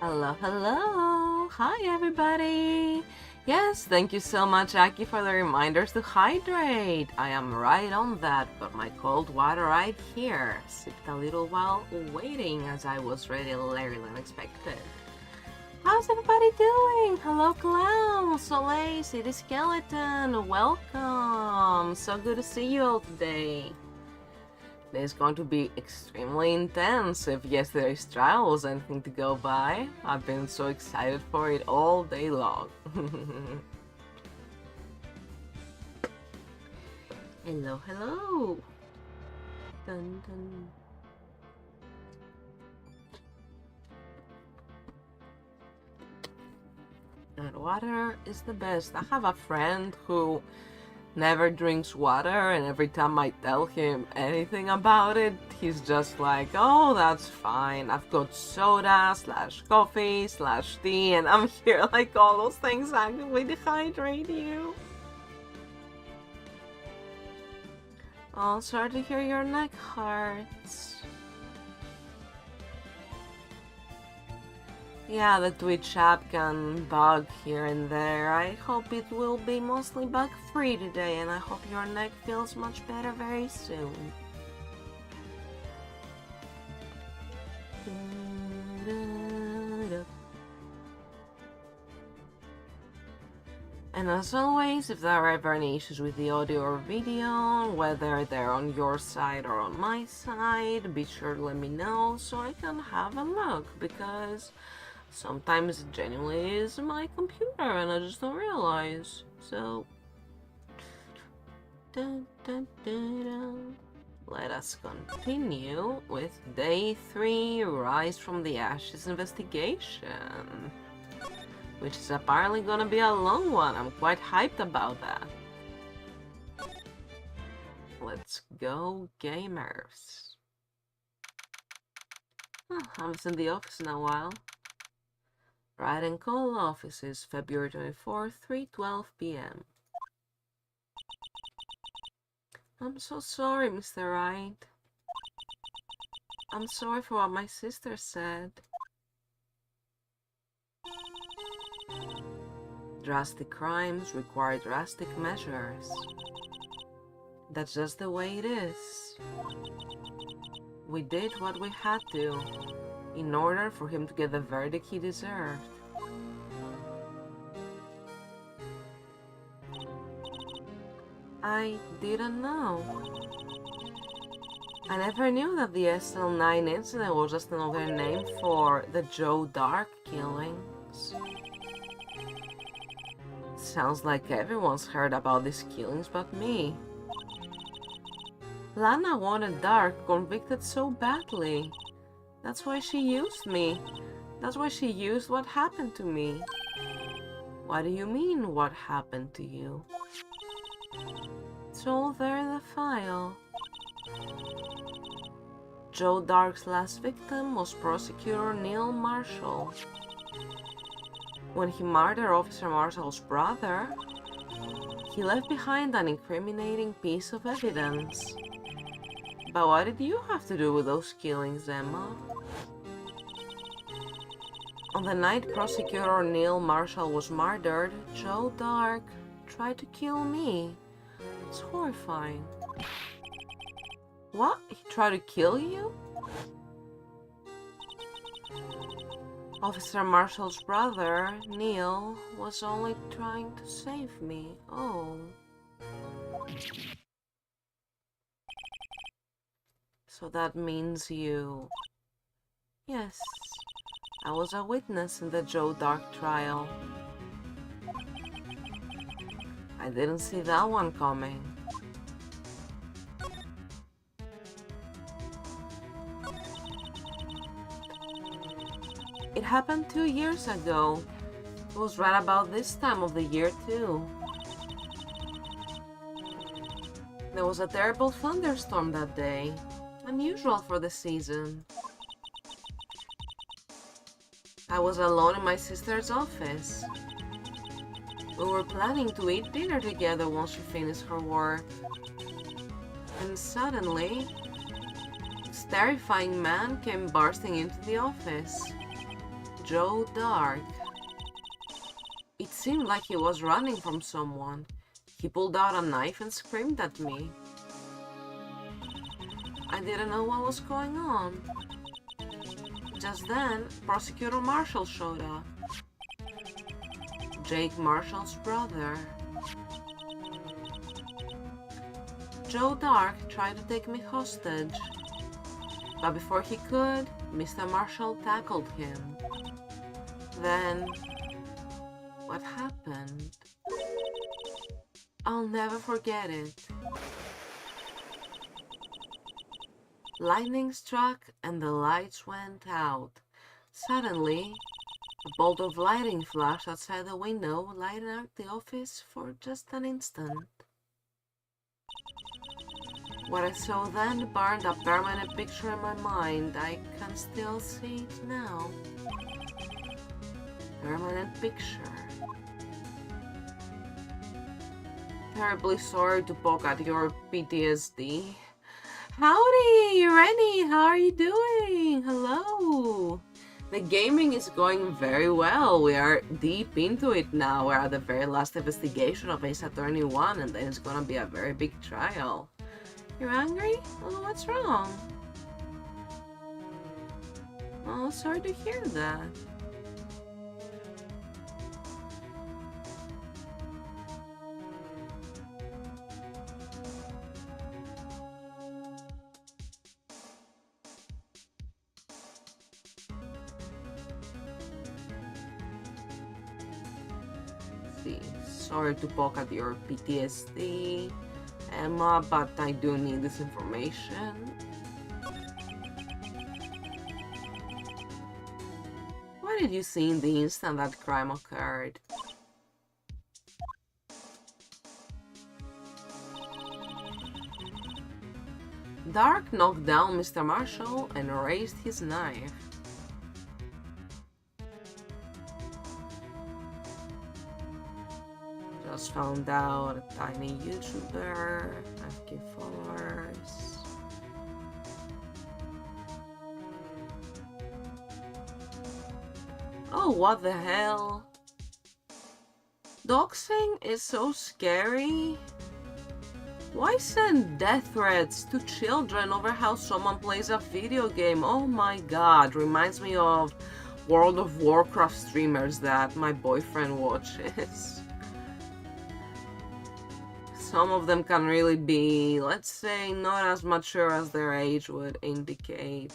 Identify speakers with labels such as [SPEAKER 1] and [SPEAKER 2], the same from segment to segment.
[SPEAKER 1] Hello, hello! Hi, everybody! Yes, thank you so much, Aki, for the reminders to hydrate. I am right on that, but my cold water right here. Sipped a little while waiting as I was ready later than expected. How's everybody doing? Hello, Clown, Soleil, City Skeleton, welcome! So good to see you all today. It's going to be extremely intense if yesterday's trial was anything to go by. I've been so excited for it all day long. Hello, hello! Dun, dun. And water is the best. I have a friend who never drinks water, and every time I tell him anything about it, he's just like, oh, that's fine. I've got soda slash coffee slash tea, and I'm here like all those things actively dehydrate you. Oh, sorry to hear your neck hurts. Yeah, the Twitch app can bug here and there. I hope it will be mostly bug-free today, and I hope your neck feels much better very soon. And as always, if there are ever any issues with the audio or video, whether they're on your side or on my side, be sure to let me know so I can have a look, because sometimes it genuinely is my computer and I just don't realize. So, let us continue with Day 3 Rise from the Ashes investigation, which is apparently gonna be a long one. I'm quite hyped about that. Let's go, gamers. I haven't seen the office in a while. Wright and Cole offices, February 24th, 3:12 p.m. I'm so sorry, Mr. Wright. I'm sorry for what my sister said. Drastic crimes require drastic measures. That's just the way it is. We did what we had to, in order for him to get the verdict he deserved. I didn't know. I never knew that the SL9 incident was just another name for the Joe Dark killings. Sounds like everyone's heard about these killings but me. Lana wanted Dark convicted so badly. That's why she used me. That's why she used what happened to me. What do you mean, what happened to you? It's all there in the file. Joe Dark's last victim was Prosecutor Neil Marshall. When he murdered Officer Marshall's brother, he left behind an incriminating piece of evidence. But what did you have to do with those killings, Emma? On the night Prosecutor Neil Marshall was murdered, Joe Dark tried to kill me. It's horrifying. What? He tried to kill you? Officer Marshall's brother, Neil, was only trying to save me. Oh. So that means you... Yes, I was a witness in the Joe Dark trial. I didn't see that one coming. It happened 2 years ago. It was right about this time of the year, too. There was a terrible thunderstorm that day. Unusual for the season. I was alone in my sister's office. We were planning to eat dinner together once she finished her work. And suddenly, this terrifying man came bursting into the office. Joe Dark. It seemed like he was running from someone. He pulled out a knife and screamed at me. I didn't know what was going on. Just then, Prosecutor Marshall showed up. Jake Marshall's brother. Joe Dark tried to take me hostage, but before he could, Mr. Marshall tackled him. Then, what happened? I'll never forget it. Lightning struck and the lights went out. Suddenly, a bolt of lighting flashed outside the window, lighting up the office for just an instant. What I saw then burned a permanent picture in my mind. I can still see it now. Permanent picture. Terribly sorry to poke at your PTSD. Howdy, Rennie, how are you doing? Hello. The gaming is going very well. We are deep into it now. We're at the very last investigation of Ace Attorney 1, and then it's gonna be a very big trial. You're angry? Oh, what's wrong? Oh, sorry to hear that. Sorry to poke at your PTSD, Emma, but I do need this information. What did you see in the instant that crime occurred? Dark knocked down Mr. Marshall and raised his knife. Just found out a tiny YouTuber, 5K followers. Oh, what the hell? Doxing is so scary. Why send death threats to children over how someone plays a video game? Oh my god, reminds me of World of Warcraft streamers that my boyfriend watches. Some of them can really be, let's say, not as mature as their age would indicate.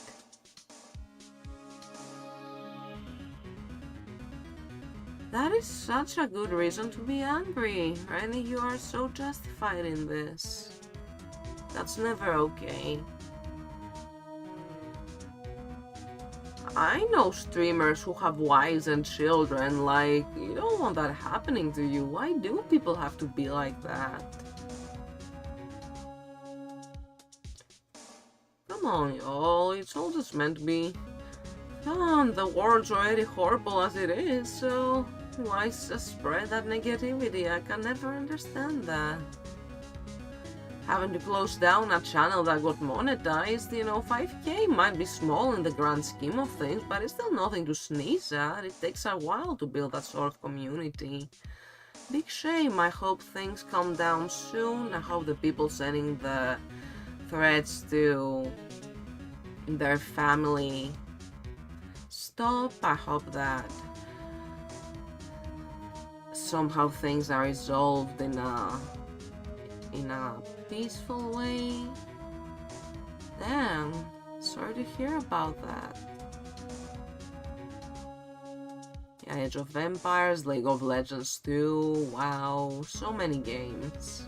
[SPEAKER 1] That is such a good reason to be angry. Rennie, you are so justified in this. That's never okay. I know streamers who have wives and children, like, you don't want that happening to you. Why do people have to be like that? Come on, y'all, it's all just meant to be fun. The world's already horrible as it is, so why just spread that negativity? I can never understand that. Having to close down a channel that got monetized, you know, 5K might be small in the grand scheme of things, but it's still nothing to sneeze at. It takes a while to build that sort of community. Big shame. I hope things calm down soon. I hope the people sending the threats to their family stop. I hope that somehow things are resolved in a peaceful way. Damn, sorry to hear about that. Yeah, Age of Empires, League of Legends 2, wow, so many games.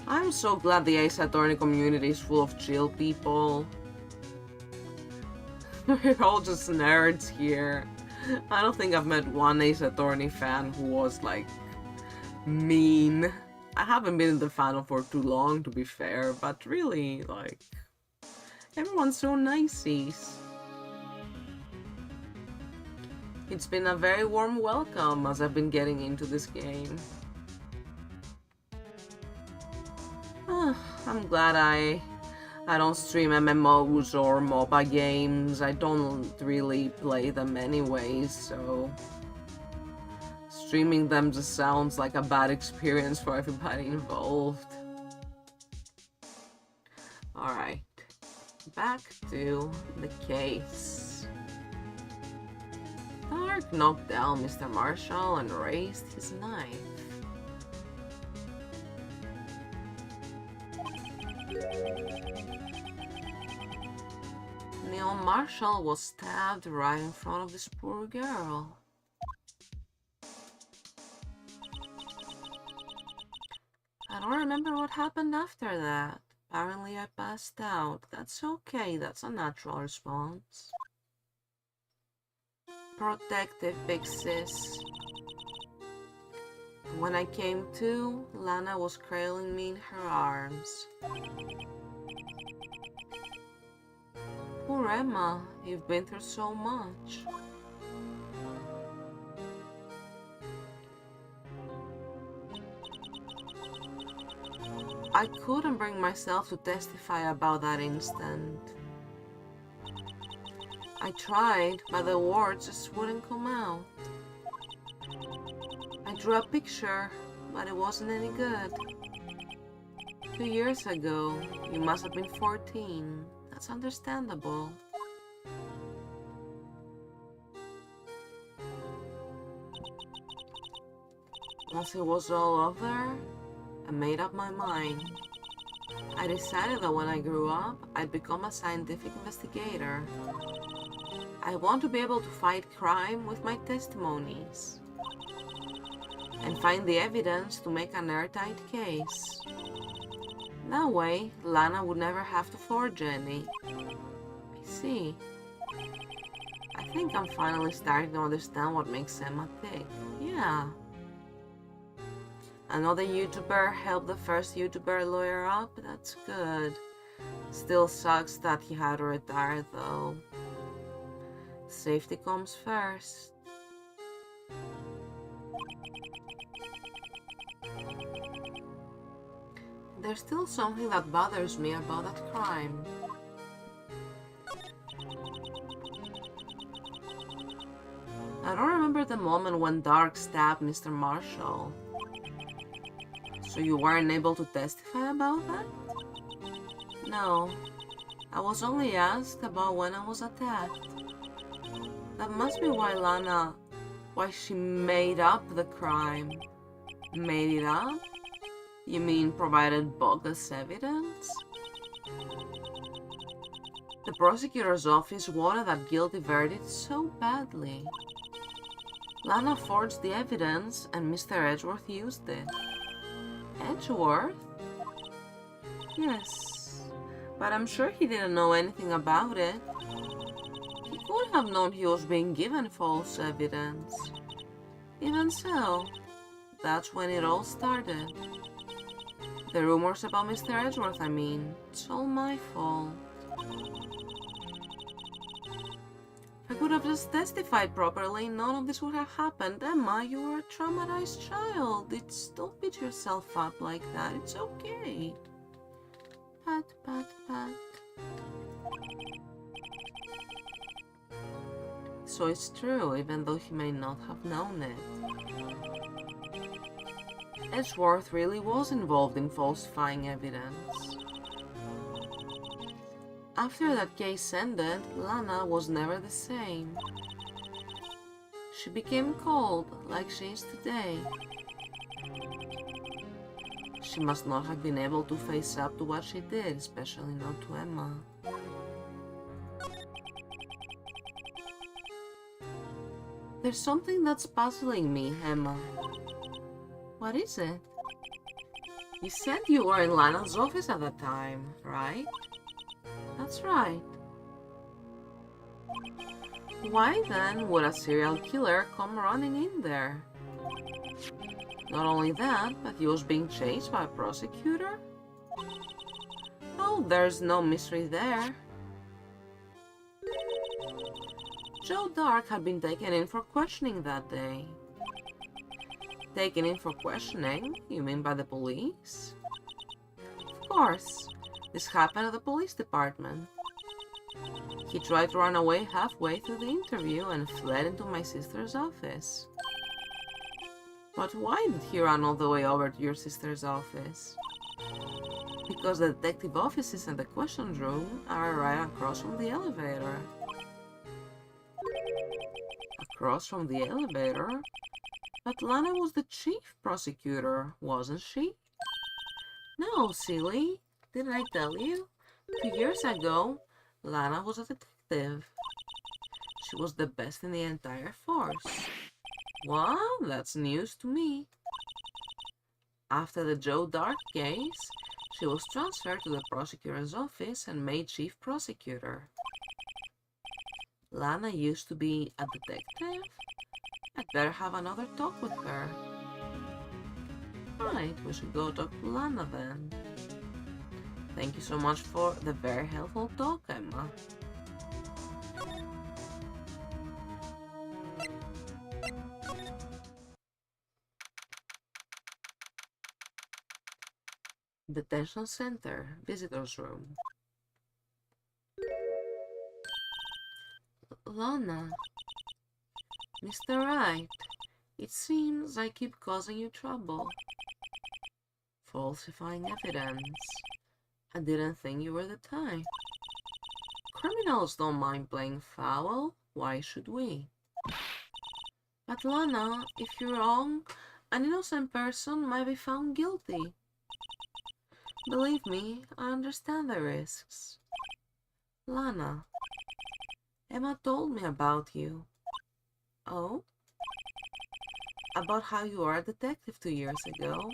[SPEAKER 1] I'm so glad the Ace Attorney community is full of chill people. We're all just nerds here. I don't think I've met one Ace Attorney fan who was, like, mean. I haven't been the fan for too long, to be fair, but really, like, everyone's so nice. It's been a very warm welcome as I've been getting into this game. I'm glad I I don't stream MMOs or MOBA games. I don't really play them anyways, so streaming them just sounds like a bad experience for everybody involved. Alright, back to the case. Dark knocked down Mr. Marshall and raised his knife. Neil Marshall was stabbed right in front of this poor girl. I don't remember what happened after that. Apparently I passed out. That's okay, that's a natural response. Protective, big sis. When I came to, Lana was cradling me in her arms. Poor Emma, you've been through so much. I couldn't bring myself to testify about that instant. I tried, but the words just wouldn't come out. I drew a picture, but it wasn't any good. 2 years ago, you must have been 14. That's understandable. Once it was all over, I made up my mind. I decided that when I grew up, I'd become a scientific investigator. I want to be able to fight crime with my testimonies and find the evidence to make an airtight case. That way, Lana would never have to forge any. I see. I think I'm finally starting to understand what makes Emma tick. Yeah. Another YouTuber helped the first YouTuber lawyer up? That's good. Still sucks that he had to retire though. Safety comes first. There's still something that bothers me about that crime. I don't remember the moment when Dark stabbed Mr. Marshall. So you weren't able to testify about that? No. I was only asked about when I was attacked. That must be why she made up the crime. Made it up? You mean provided bogus evidence? The prosecutor's office wanted that guilty verdict so badly. Lana forged the evidence and Mr. Edgeworth used it. Edgeworth? Yes, but I'm sure he didn't know anything about it. He could have known he was being given false evidence. Even so, that's when it all started. The rumors about Mr. Edgeworth, I mean. It's all my fault. If I could have just testified properly, none of this would have happened. Emma, you were a traumatized child. Don't beat yourself up like that. It's okay. Pat, pat, pat. So it's true, even though he may not have known it. Edgeworth really was involved in falsifying evidence. After that case ended, Lana was never the same. She became cold, like she is today. She must not have been able to face up to what she did, especially not to Emma. There's something that's puzzling me, Emma. What is it? You said you were in Lana's office at the time, right? That's right. Why then would a serial killer come running in there? Not only that, but he was being chased by a prosecutor? Oh, there's no mystery there. Joe Dark had been taken in for questioning that day. Taken in for questioning? You mean by the police? Of course. This happened at the police department. He tried to run away halfway through the interview and fled into my sister's office. But why did he run all the way over to your sister's office? Because the detective offices and the questions room are right across from the elevator. Across from the elevator? But Lana was the chief prosecutor, wasn't she? No, silly. Didn't I tell you? 2 years ago, Lana was a detective. She was the best in the entire force. Well, that's news to me. After the Joe Dark case, she was transferred to the prosecutor's office and made chief prosecutor. Lana used to be a detective? I'd better have another talk with her. Right, we should go talk to Lana then. Thank you so much for the very helpful talk, Emma. Detention Center, Visitors Room. Lana. Mr. Wright, it seems I keep causing you trouble. Falsifying evidence. I didn't think you were the type. Criminals don't mind playing foul, why should we? But Lana, if you're wrong, an innocent person might be found guilty. Believe me, I understand the risks. Lana, Emma told me about you. Oh? About how you were a detective 2 years ago,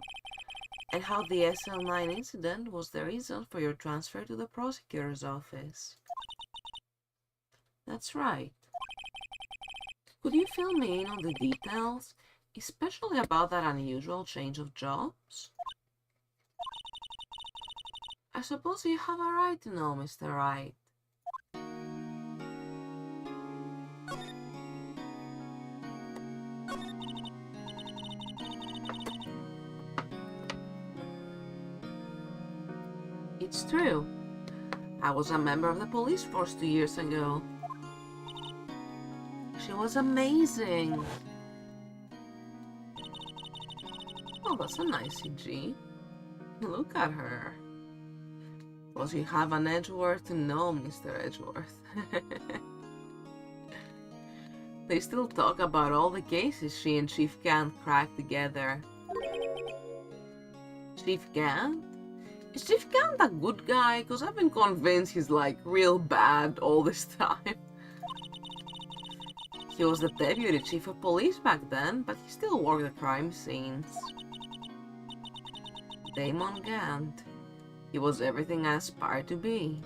[SPEAKER 1] and how the SL9 incident was the reason for your transfer to the prosecutor's office. That's right. Could you fill me in on the details, especially about that unusual change of jobs? I suppose you have a right to know, Mr. Wright. It's true. I was a member of the police force 2 years ago. She was amazing. Oh, that's a nice CG. Look at her. Well, you have an Edgeworth to know, Mr. Edgeworth. They still talk about all the cases she and Chief Gant cracked together. Chief Gant? Is Chief Gant a good guy? Because I've been convinced he's like real bad all this time. He was the deputy chief of police back then, but he still worked the crime scenes. Damon Gant. He was everything I aspired to be.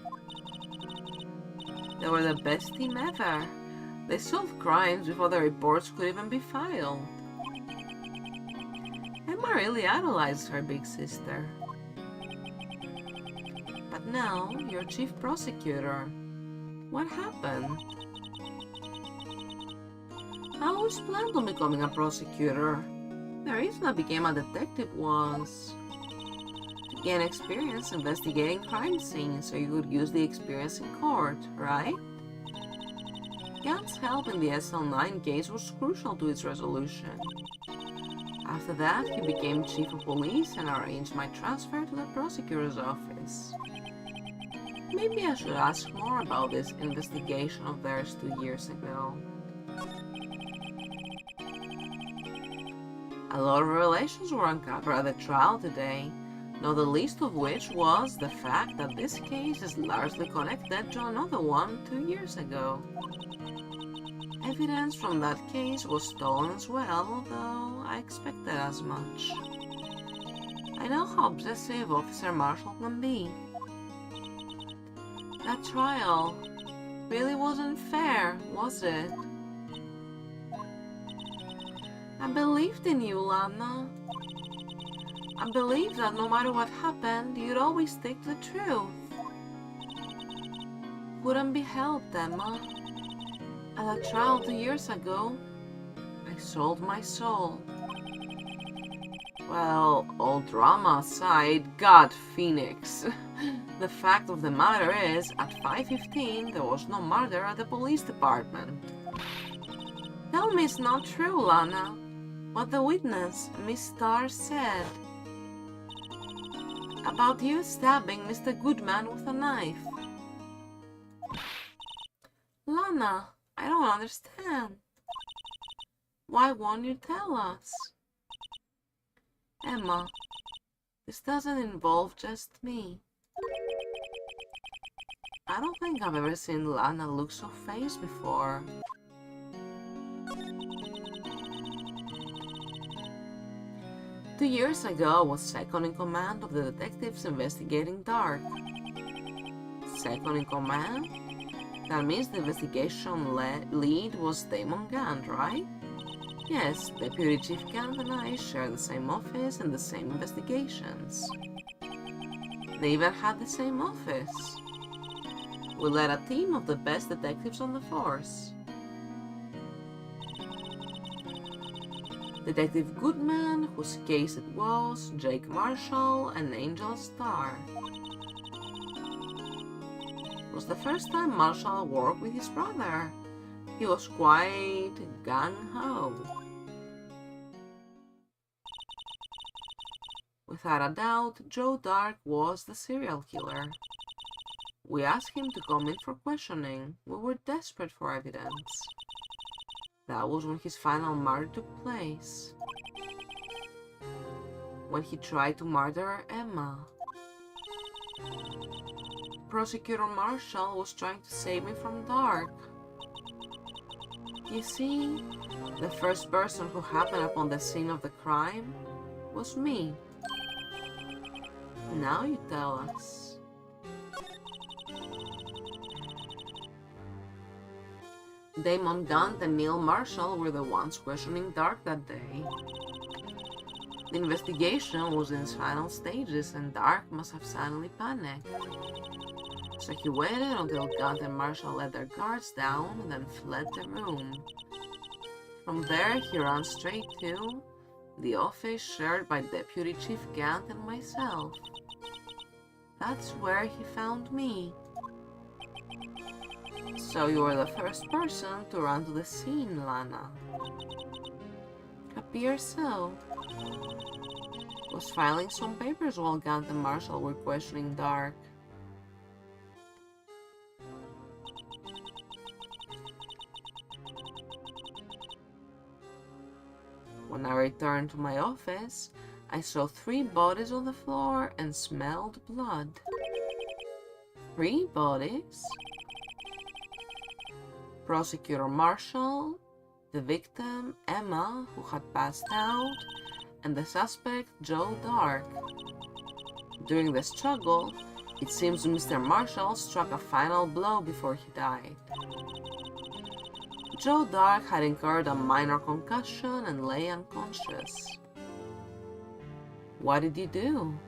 [SPEAKER 1] They were the best team ever. They solved crimes before the reports could even be filed. Emma really idolized her big sister. But now, you're chief prosecutor. What happened? I always planned on becoming a prosecutor. The reason I became a detective was to gain experience investigating crime scenes so you could use the experience in court, right? Gant's help in the SL9 case was crucial to its resolution. After that, he became chief of police and arranged my transfer to the prosecutor's office. Maybe I should ask more about this investigation of theirs 2 years ago. A lot of revelations were uncovered at the trial today, not the least of which was the fact that this case is largely connected to another one 2 years ago. Evidence from that case was stolen as well, though I expected as much. I know how obsessive Officer Marshall can be. That trial really wasn't fair, was it? I believed in you, Lana. I believed that no matter what happened, you'd always stick to the truth. Couldn't be helped, Emma. At that trial 2 years ago, I sold my soul. Well, all drama aside, God, Phoenix. The fact of the matter is, at 5:15 there was no murder at the police department. Tell me it's not true, Lana. What the witness, Miss Starr, said about you stabbing Mr. Goodman with a knife. Lana, I don't understand. Why won't you tell us? Emma, this doesn't involve just me. I don't think I've ever seen Lana look so fazed before. Two years ago, I was second in command of the detectives investigating Dark. Second in command? That means the investigation lead was Damon Gant, right? Yes, Deputy Chief Gant and I share the same office and the same investigations. They even had the same office. We led a team of the best detectives on the force. Detective Goodman, whose case it was, Jake Marshall, and Angel Starr. It was the first time Marshall worked with his brother. He was quite gung-ho. Without a doubt, Joe Dark was the serial killer. We asked him to come in for questioning. We were desperate for evidence. That was when his final murder took place. When he tried to murder Emma. Prosecutor Marshall was trying to save me from Dark. You see, the first person who happened upon the scene of the crime was me. Now you tell us. Damon Gant and Neil Marshall were the ones questioning Dark that day. The investigation was in its final stages and Dark must have suddenly panicked. So he waited until Gant and Marshall let their guards down and then fled the room. From there he ran straight to the office shared by Deputy Chief Gant and myself. That's where he found me. So you were the first person to run to the scene, Lana. Appears so. Was filing some papers while Gant and Marshall were questioning Dark. When I returned to my office, I saw 3 bodies on the floor and smelled blood. 3 bodies? Prosecutor Marshall, the victim, Emma, who had passed out, and the suspect, Joe Dark. During the struggle, it seems Mr. Marshall struck a final blow before he died. Joe Dark had incurred a minor concussion and lay unconscious. What did you do?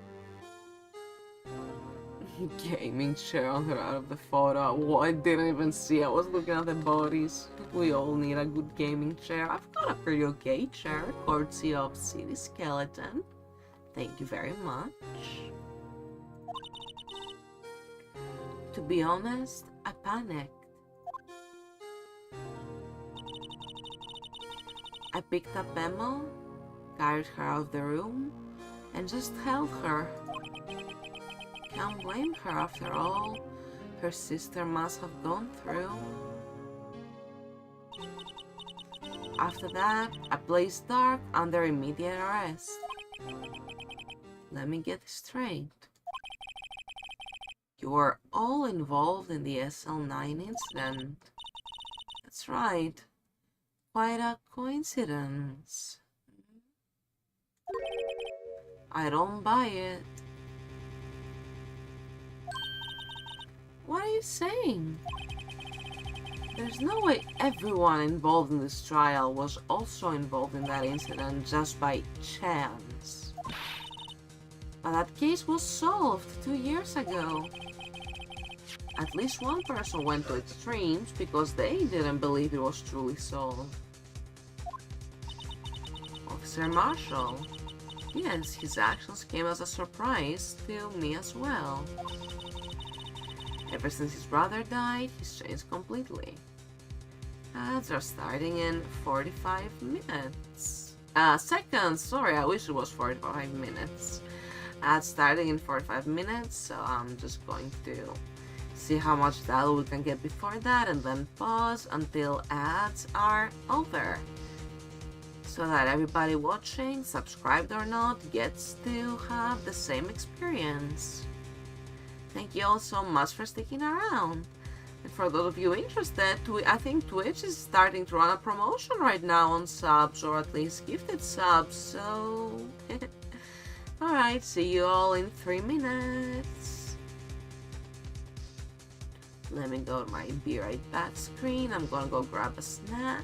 [SPEAKER 1] Gaming chair on her out of the photo. Well, I didn't even see. I was looking at the bodies. We all need a good gaming chair. I've got a pretty okay chair, courtesy of City Skeleton. Thank you very much. To be honest, I panicked. I picked up Emma, carried her out of the room, and just held her. Can't blame her after all her sister must have gone through. After that, I placed Dark under immediate arrest. Let me get this straight. You were all involved in the SL9 incident. That's right. Quite a coincidence. I don't buy it. What are you saying? There's no way everyone involved in this trial was also involved in that incident just by chance. But that case was solved 2 years ago. At least one person went to extremes because they didn't believe it was truly solved. Officer Marshall. Yes, his actions came as a surprise to me as well. Ever since his brother died, he's changed completely. Ads are starting in 45 minutes. Seconds, sorry, I wish it was 45 minutes. Ads starting in 45 minutes, so I'm just going to see how much data we can get before that and then pause until ads are over. So that everybody watching, subscribed or not, gets to have the same experience. Thank you all so much for sticking around. And for those of you interested, I think Twitch is starting to run a promotion right now on subs, or at least gifted subs, so... Alright, see you all in 3 minutes. Let me go to my Be Right Back screen. I'm gonna go grab a snack.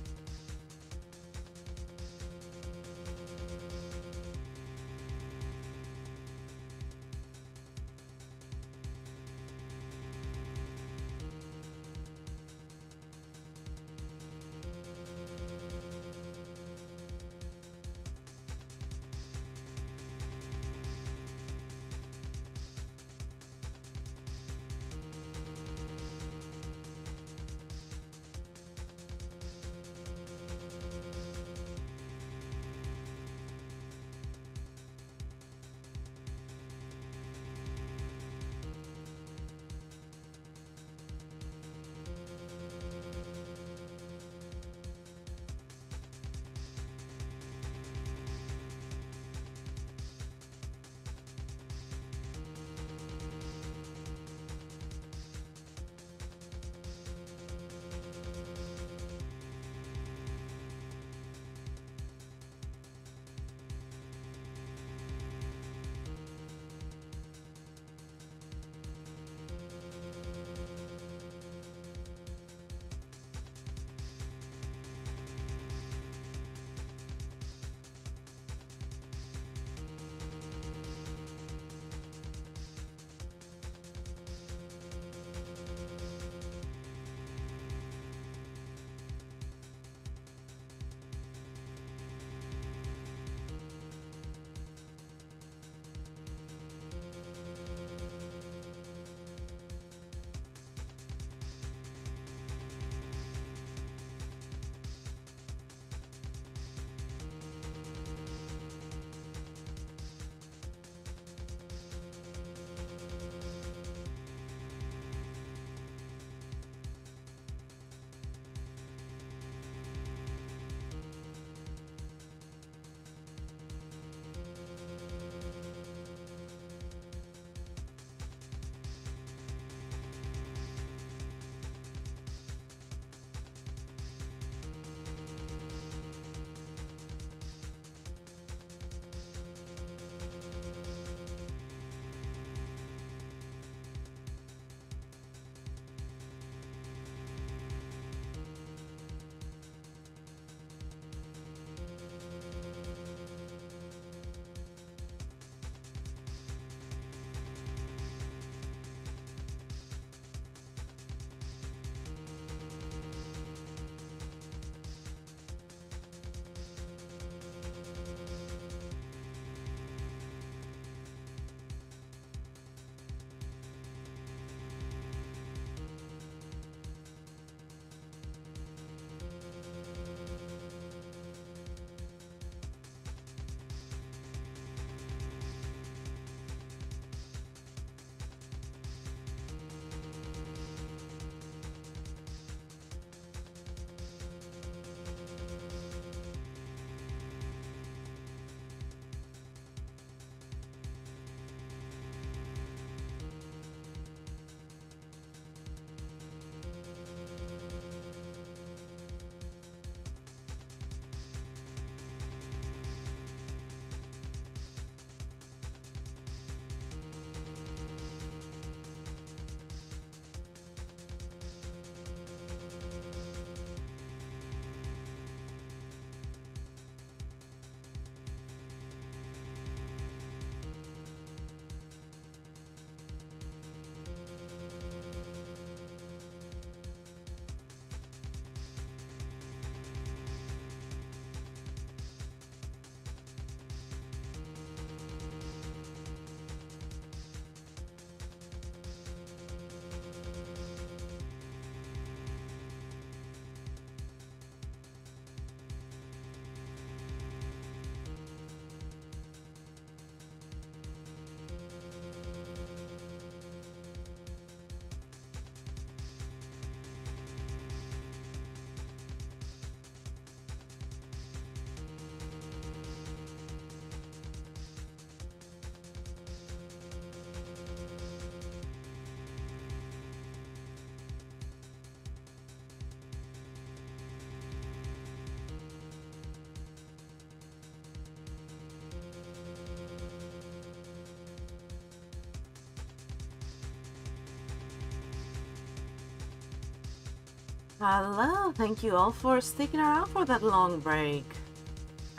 [SPEAKER 1] Hello, thank you all for sticking around for that long break.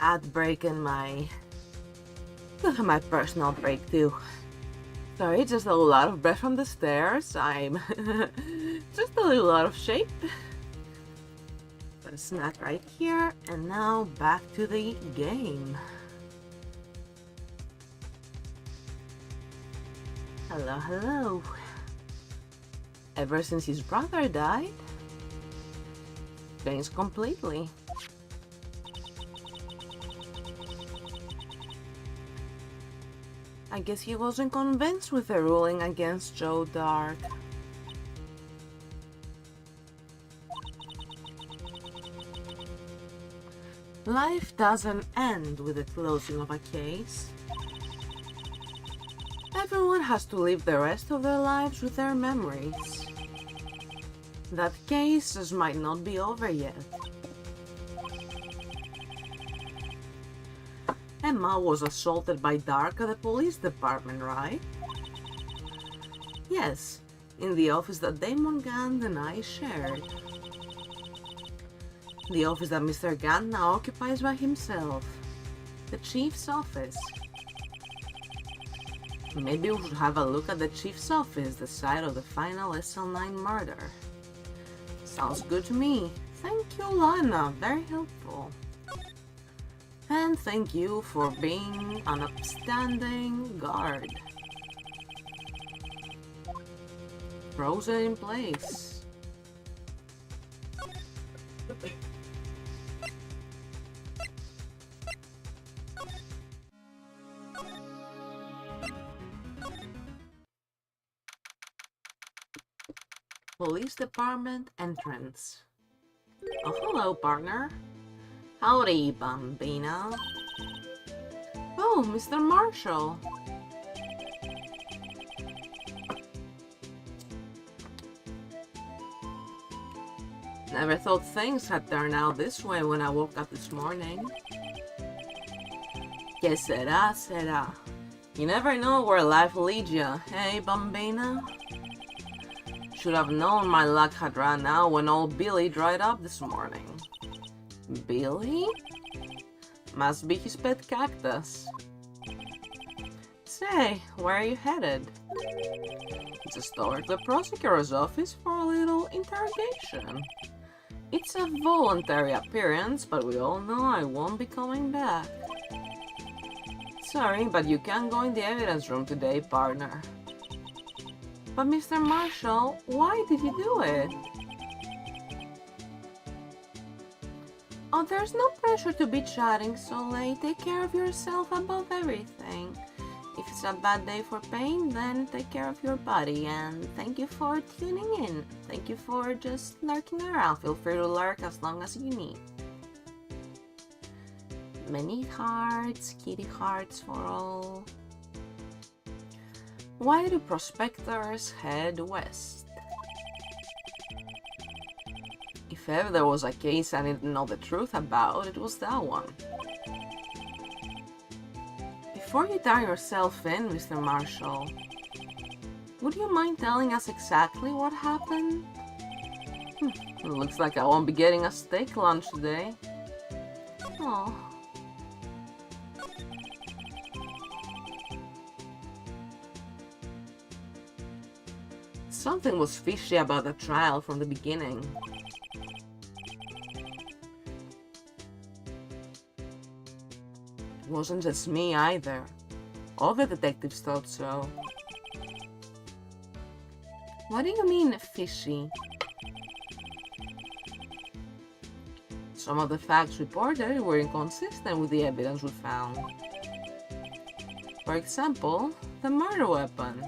[SPEAKER 1] Ad break and my personal break too. Sorry, just a lot of breath from the stairs. I'm just a little out of shape. Put a snack right here, and now back to the game. Hello, hello. Ever since his brother died, changed completely. I guess he wasn't convinced with the ruling against Joe Dark. Life doesn't end with the closing of a case. Everyone has to live the rest of their lives with their memories. That case just might not be over yet. Emma was assaulted by Dark at the police department, right? Yes, in the office that Damon Gant and I shared. The office that Mr. Gant now occupies by himself. The chief's office. Maybe we should have a look at the chief's office, the site of the final SL9 murder. Sounds good to me. Thank you, Lana. Very helpful. And thank you for being an upstanding guard. Frozen in place. Police department entrance. Oh, hello, partner. Howdy, Bambino. Oh, Mr. Marshall. Never thought things had turned out this way when I woke up this morning. Que será, será. You never know where life leads you, hey, Bambino? Should have known my luck had run out when old Billy dried up this morning. Billy? Must be his pet cactus. Say, where are you headed? Just over to the prosecutor's office for a little interrogation. It's a voluntary appearance, but we all know I won't be coming back. Sorry, but you can't go in the evidence room today, partner. But Mr. Marshall, why did you do it? Oh, there's no pressure to be chatting so late. Take care of yourself above everything. If it's a bad day for pain, then take care of your body. And thank you for tuning in. Thank you for just lurking around. Feel free to lurk as long as you need. Many hearts, kitty hearts for all. Why do prospectors head west? If ever there was a case I didn't know the truth about, it was that one. Before you tie yourself in, Mr. Marshall, would you mind telling us exactly what happened? It looks like I won't be getting a steak lunch today. Oh. Something was fishy about the trial from the beginning. It wasn't just me either. All the detectives thought so. What do you mean, fishy? Some of the facts reported were inconsistent with the evidence we found. For example, the murder weapon.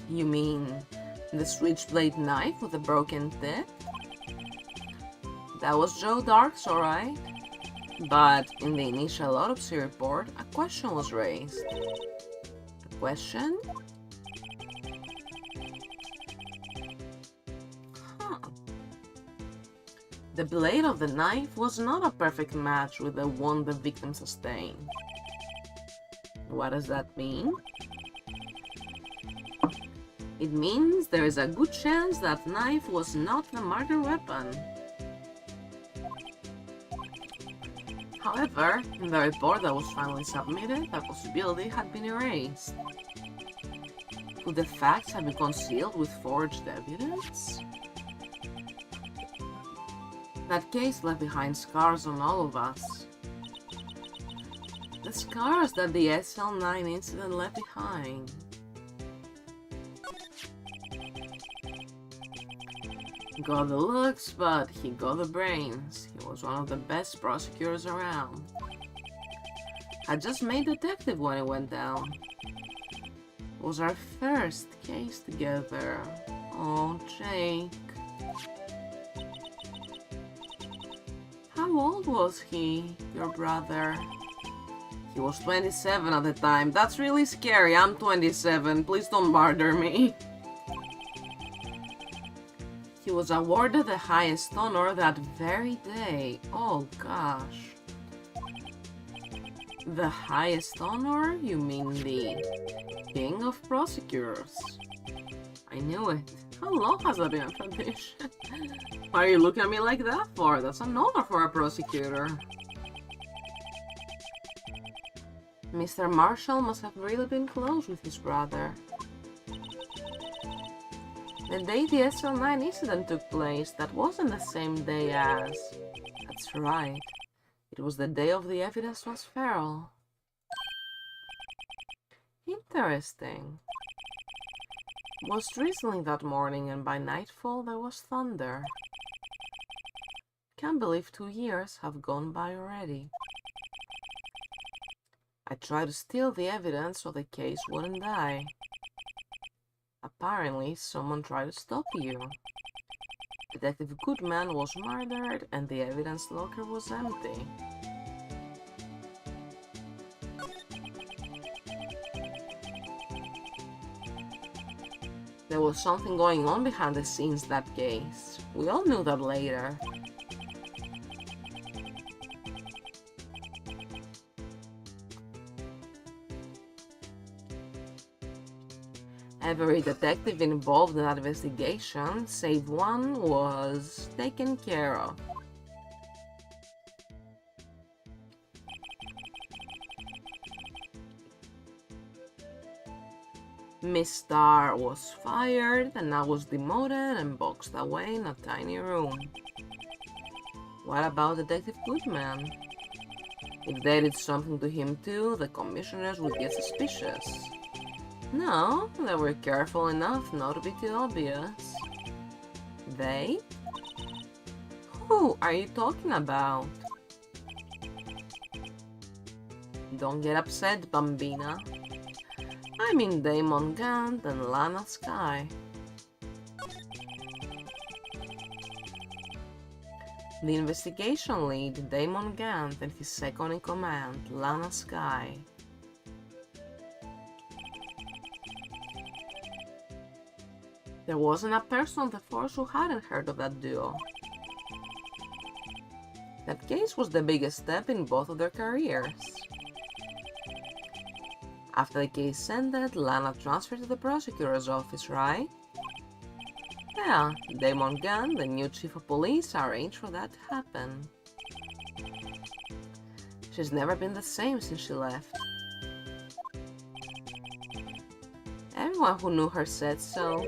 [SPEAKER 1] You mean the switchblade knife with a broken tip? That was Joe Dark's, alright. But in the initial autopsy report, a question was raised. A question? Huh. The blade of the knife was not a perfect match with the wound the victim sustained. What does that mean? It means there is a good chance that knife was not the murder weapon. However, in the report that was finally submitted, that possibility had been erased. Could the facts have been concealed with forged evidence? That case left behind scars on all of us. The scars that the SL9 incident left behind. Got the looks, but he got the brains. He was one of the best prosecutors around. I just made detective when it went down. It was our first case together. Oh, Jake. How old was he, your brother? He was 27 at the time. That's really scary. I'm 27. Please don't murder me. He was awarded the highest honor that very day. Oh gosh. The highest honor? You mean the King of Prosecutors? I knew it. How long has that been a tradition? Why are you looking at me like that for? That's an honor for a prosecutor. Mr. Marshall must have really been close with his brother. The day the SL9 incident took place, that wasn't the same day as... That's right. It was the day of the evidence transferal. Interesting. It was drizzling that morning and by nightfall there was thunder. Can't believe 2 years have gone by already. I tried to steal the evidence so the case wouldn't die. Apparently, someone tried to stop you. Detective Goodman was murdered and the evidence locker was empty. There was something going on behind the scenes that case. We all knew that later. Every detective involved in that investigation, save one, was taken care of. Miss Starr was fired and I was demoted and boxed away in a tiny room. What about Detective Goodman? If they did something to him too, the commissioners would get suspicious. No, they were careful enough not to be too obvious. They? Who are you talking about? Don't get upset, Bambina. I mean Damon Gant and Lana Sky. The investigation lead, Damon Gant, and his second in command, Lana Sky. There wasn't a person on the force who hadn't heard of that duo. That case was the biggest step in both of their careers. After the case ended, Lana transferred to the prosecutor's office, right? Yeah, Damon Gunn, the new chief of police, arranged for that to happen. She's never been the same since she left. Everyone who knew her said so.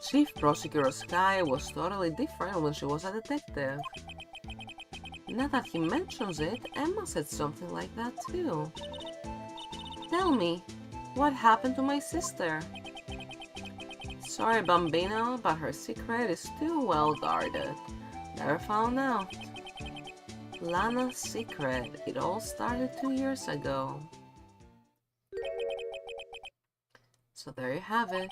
[SPEAKER 1] Chief Prosecutor Sky was totally different when she was a detective. Now that he mentions it, Emma said something like that too. Tell me, what happened to my sister? Sorry, Bambino, but her secret is too well guarded. Never found out. Lana's secret. It all started 2 years ago. So there you have it.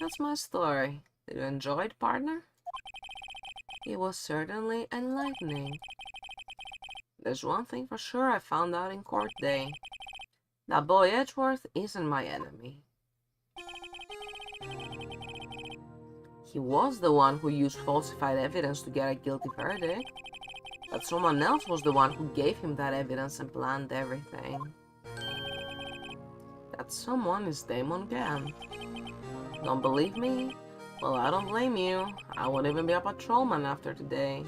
[SPEAKER 1] That's my story. Did you enjoy it, partner? It was certainly enlightening. There's one thing for sure I found out in court day. That boy Edgeworth isn't my enemy. He was the one who used falsified evidence to get a guilty verdict, but someone else was the one who gave him that evidence and planned everything. That someone is Damon Gant. Don't believe me? Well, I don't blame you. I won't even be a patrolman after today.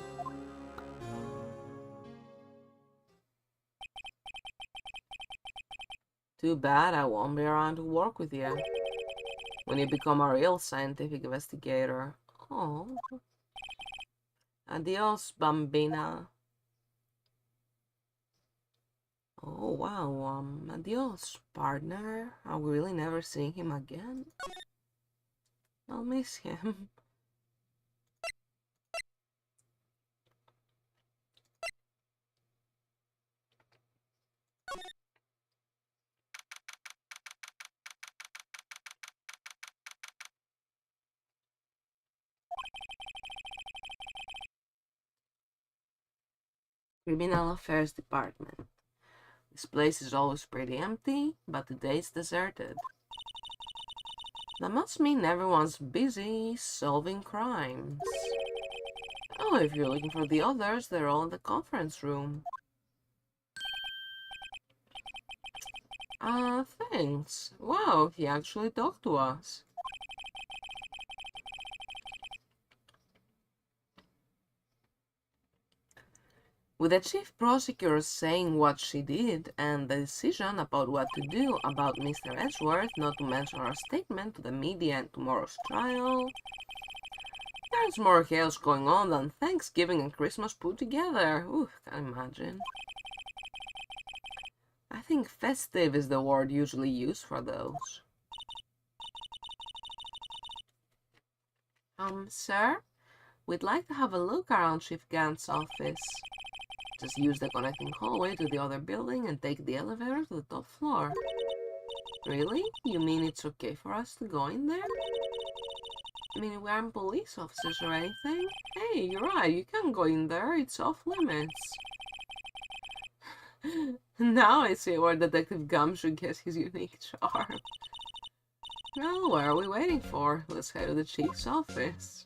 [SPEAKER 1] Too bad I won't be around to work with you when you become a real scientific investigator. Oh. Adios, bambina. Oh, wow, adios, partner. Are we really never seeing him again? I'll miss him. Criminal Affairs Department. This place is always pretty empty, but today it's deserted. That must mean everyone's busy solving crimes. Oh, if you're looking for the others, they're all in the conference room. Thanks. Wow, he actually talked to us. With the chief prosecutor saying what she did and the decision about what to do about Mr. Edgeworth not to mention our statement to the media in tomorrow's trial, there's more chaos going on than Thanksgiving and Christmas put together. Ooh, can't imagine. I think festive is the word usually used for those. Sir? We'd like to have a look around Chief Gant's office. Just use the connecting hallway to the other building and take the elevator to the top floor. Really? You mean it's okay for us to go in there? I mean, we aren't police officers or anything. Hey, you're right, you can't go in there, it's off limits. Now I see where Detective Gumshoe gets his unique charm. Well, what are we waiting for? Let's head to the chief's office.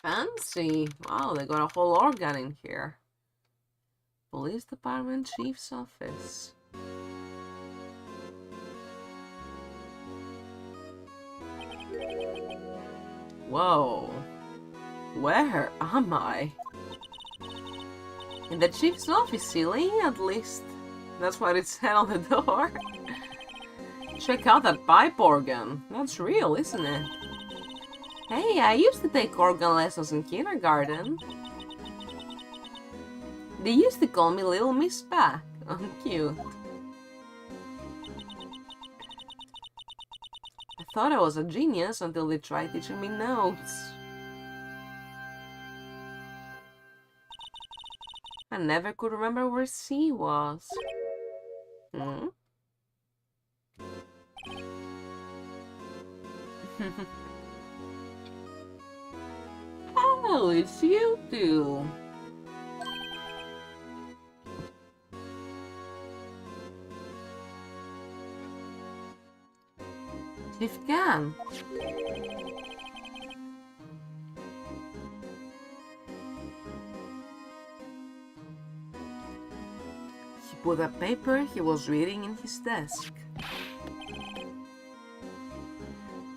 [SPEAKER 1] Fancy! Wow, they got a whole organ in here. Police Department Chief's Office. Whoa. Where am I? In the chief's office, silly, at least. That's what it said on the door. Check out that pipe organ. That's real, isn't it? Hey, I used to take organ lessons in kindergarten. They used to call me Little Miss Pack. Oh, cute. I thought I was a genius until they tried teaching me notes. I never could remember where C was. Hmm? Oh, it's you two. Chief Gan. He put a paper he was reading in his desk.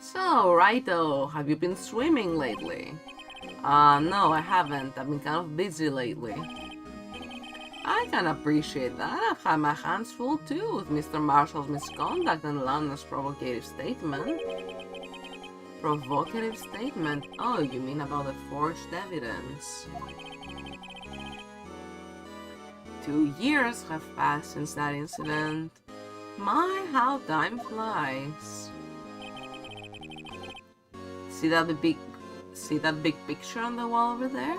[SPEAKER 1] So, Righto, have you been swimming lately? No, I haven't. I've been kind of busy lately. I can appreciate that. I've had my hands full too with Mr. Marshall's misconduct and Lana's provocative statement. Provocative statement? Oh, you mean about the forged evidence. 2 years have passed since that incident. My, how time flies. See that big picture on the wall over there?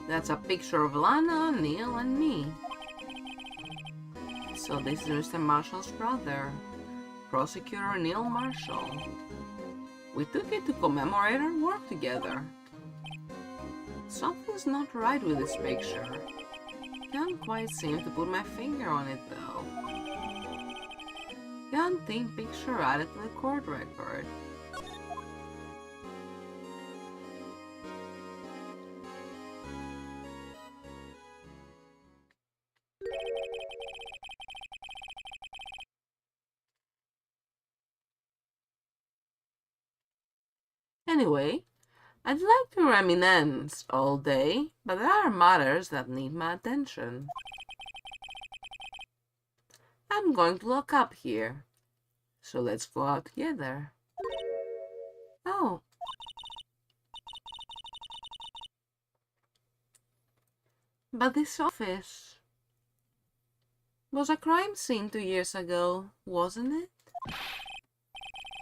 [SPEAKER 1] That's a picture of Lana, Neil, and me. So this is Mr. Marshall's brother, Prosecutor Neil Marshall. We took it to commemorate our work together. Something's not right with this picture. Can't quite seem to put my finger on it though. Can't think picture added to the court record. Anyway, I'd like to reminisce all day, but there are matters that need my attention. I'm going to lock up here, so let's go out together. Oh. But this office was a crime scene 2 years ago, wasn't it?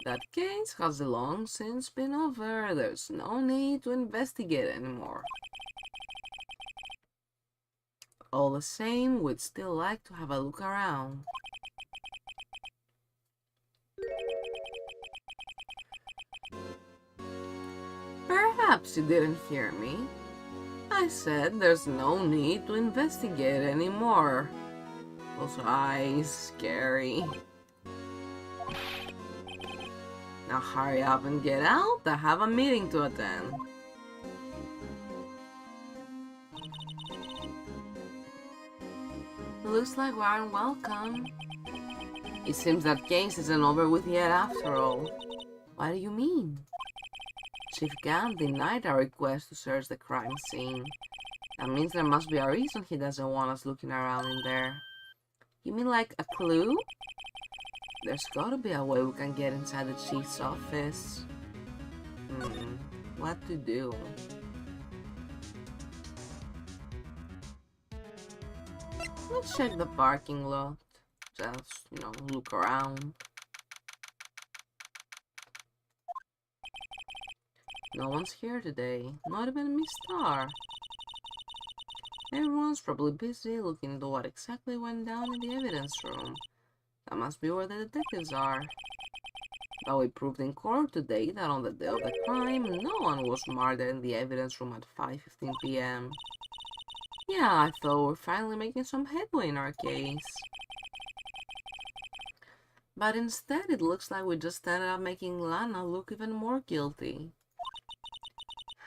[SPEAKER 1] That case has long since been over. There's no need to investigate anymore. All the same, we'd still like to have a look around. Perhaps you didn't hear me. I said there's no need to investigate anymore. Those eyes, scary. Now hurry up and get out. I have a meeting to attend. Looks like we aren't welcome. It seems that case isn't over with yet after all. What do you mean? Chief Gunn denied our request to search the crime scene. That means there must be a reason he doesn't want us looking around in there. You mean like a clue? There's gotta be a way we can get inside the chief's office. What to do? Let's check the parking lot. Just, look around. No one's here today. Not even Miss Star. Everyone's probably busy looking into what exactly went down in the evidence room. That must be where the detectives are. But we proved in court today that on the day of the crime, no one was murdered in the evidence room at 5:15 p.m. Yeah, I thought we're finally making some headway in our case. But instead, it looks like we just ended up making Lana look even more guilty.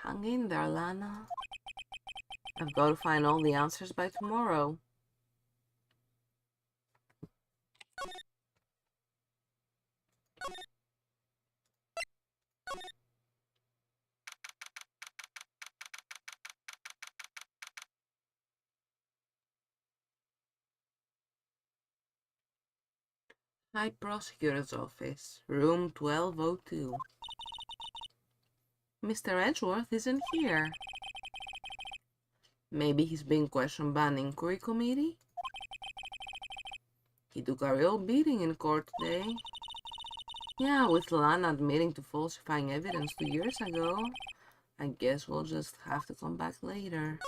[SPEAKER 1] Hang in there, Lana. I've got to find all the answers by tomorrow. High Prosecutor's Office, room 1202. Mr. Edgeworth isn't here. Maybe he's being questioned by an inquiry committee? He took a real beating in court today. Yeah, with Lana admitting to falsifying evidence 2 years ago. I guess we'll just have to come back later.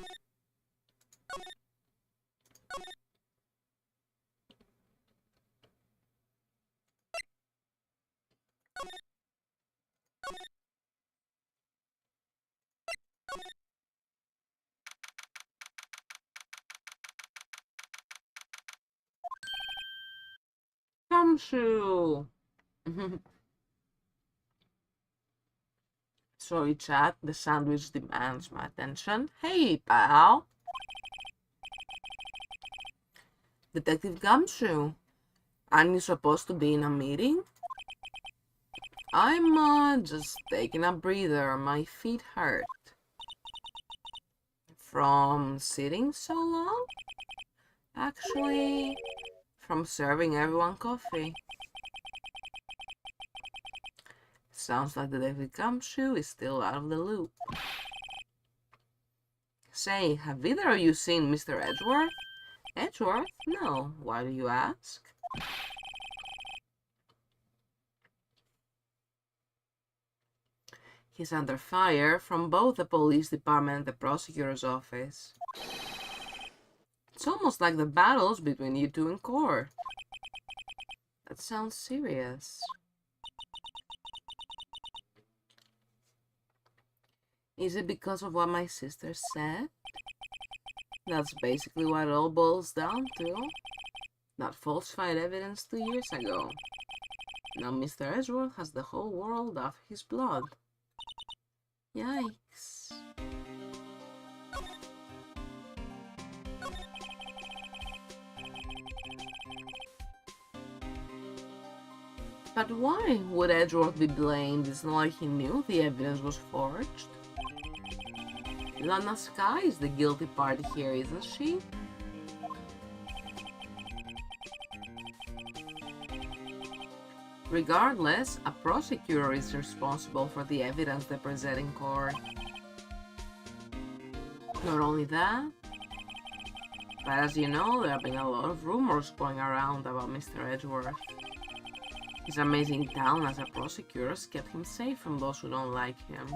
[SPEAKER 1] Gumshoe! Sorry, chat, the sandwich demands my attention. Hey, pal! Detective Gumshoe, aren't you supposed to be in a meeting? I'm just taking a breather. My feet hurt. From sitting so long? Actually, from serving everyone coffee. Sounds like Detective Gumshoe is still out of the loop. Say, have either of you seen Mr. Edgeworth? Edgeworth? No. Why do you ask? He's under fire from both the police department and the prosecutor's office. It's almost like the battles between you two in court. That sounds serious. Is it because of what my sister said? That's basically what it all boils down to. That falsified evidence 2 years ago. Now Mr. Edgeworth has the whole world after his blood. Yikes. But why would Edgeworth be blamed? It's not like he knew the evidence was forged. Lana Sky is the guilty party here, isn't she? Regardless, a prosecutor is responsible for the evidence they present in court. Not only that, but as you know, there have been a lot of rumors going around about Mr. Edgeworth. His amazing talent as a prosecutor has kept him safe from those who don't like him.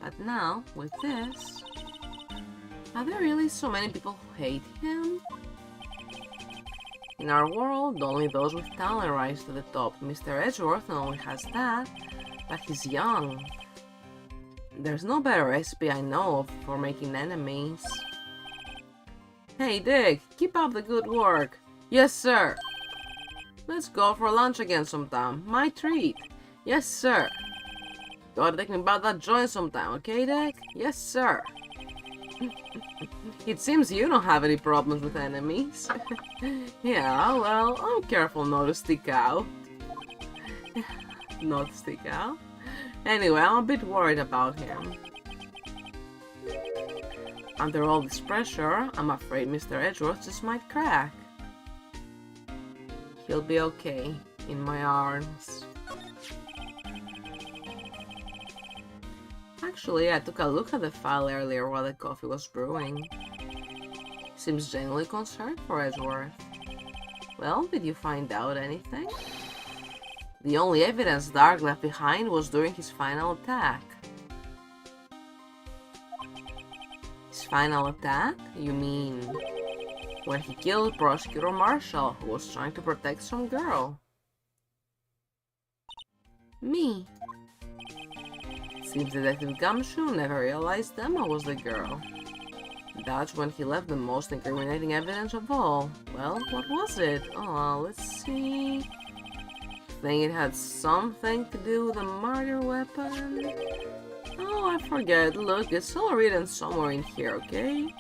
[SPEAKER 1] But now, with this, are there really so many people who hate him? In our world, only those with talent rise to the top. Mr. Edgeworth not only has that, but he's young. There's no better recipe I know of for making enemies. Hey Dick, keep up the good work. Yes sir. Let's go for lunch again sometime. My treat. Yes sir. Gotta take me about that joint sometime, okay Dick? Yes sir. It seems you don't have any problems with enemies. Yeah, well, I'm careful not to stick out. Not stick out. Anyway, I'm a bit worried about him. Under all this pressure, I'm afraid Mr. Edgeworth just might crack. He'll be okay, in my arms. Actually, I took a look at the file earlier while the coffee was brewing. Seems genuinely concerned for Edgeworth. Well, did you find out anything? The only evidence Dark left behind was during his final attack. His final attack? You mean when he killed Prosecutor Marshall, who was trying to protect some girl? Me. Seems Detective Gumshoe never realized Emma was the girl. That's when he left the most incriminating evidence of all. Well, what was it? Oh, let's see. Think it had something to do with a murder weapon? Oh, I forget. Look, it's all written somewhere in here, okay?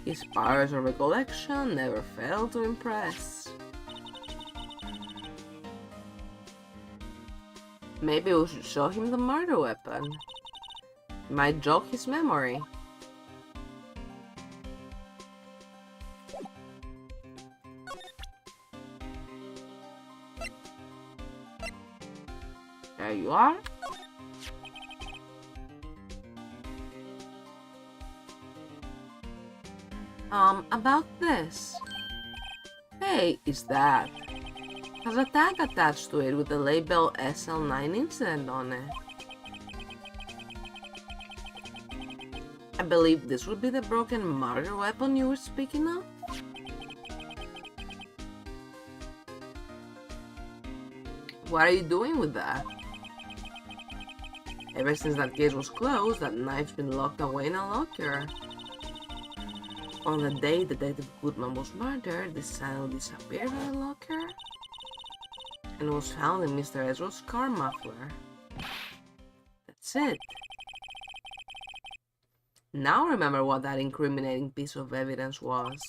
[SPEAKER 1] His powers of recollection never fail to impress. Maybe we should show him the murder weapon. It might jog his memory. There you are. About this. Hey, is that? Has a tag attached to it with the label SL9 incident on it. I believe this would be the broken murder weapon you were speaking of? What are you doing with that? Ever since that case was closed, that knife's been locked away in a locker. On the day Detective Goodman was murdered, this saddle disappeared from the locker and was found in Mr. Edgeworth's car muffler. That's it. Now remember what that incriminating piece of evidence was.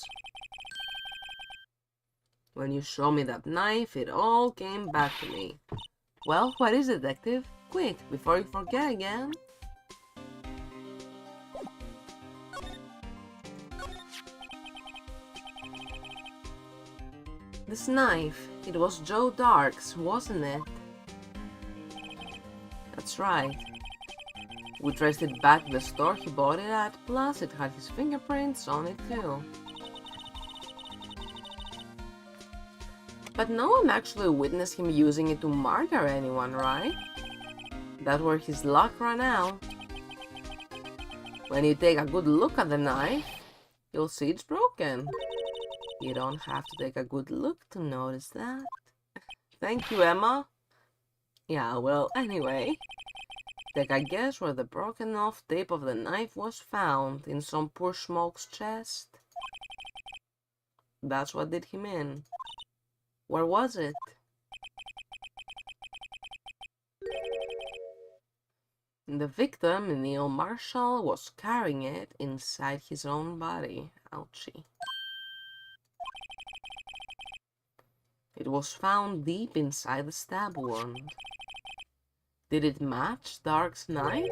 [SPEAKER 1] When you showed me that knife, it all came back to me. Well, what is it, Detective? Quick, before you forget again. This knife, it was Joe Dark's, wasn't it? That's right. We traced it back to the store he bought it at, plus it had his fingerprints on it too. But no one actually witnessed him using it to murder anyone, right? That's where his luck ran out. When you take a good look at the knife, you'll see it's broken. You don't have to take a good look to notice that. Thank you, Emma. Yeah, well, anyway. Take a guess where the broken off tip of the knife was found. In some poor schmuck's chest? That's what did him in. Where was it? The victim, Neil Marshall, was carrying it inside his own body. Ouchie. It was found deep inside the stab wound. Did it match Dark's knife?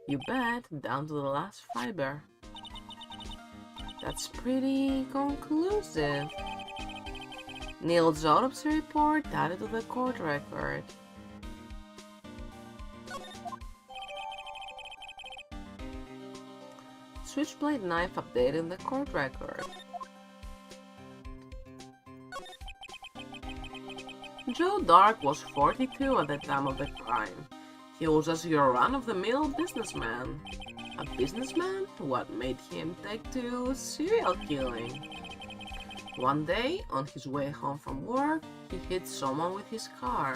[SPEAKER 1] You bet, down to the last fiber. That's pretty conclusive. Neil's autopsy report added to the court record. Switchblade knife updated in the court record. Joe Dark was 42 at the time of the crime. He was just your run-of-the-mill businessman. A businessman? What made him take to serial killing? One day, on his way home from work, he hit someone with his car.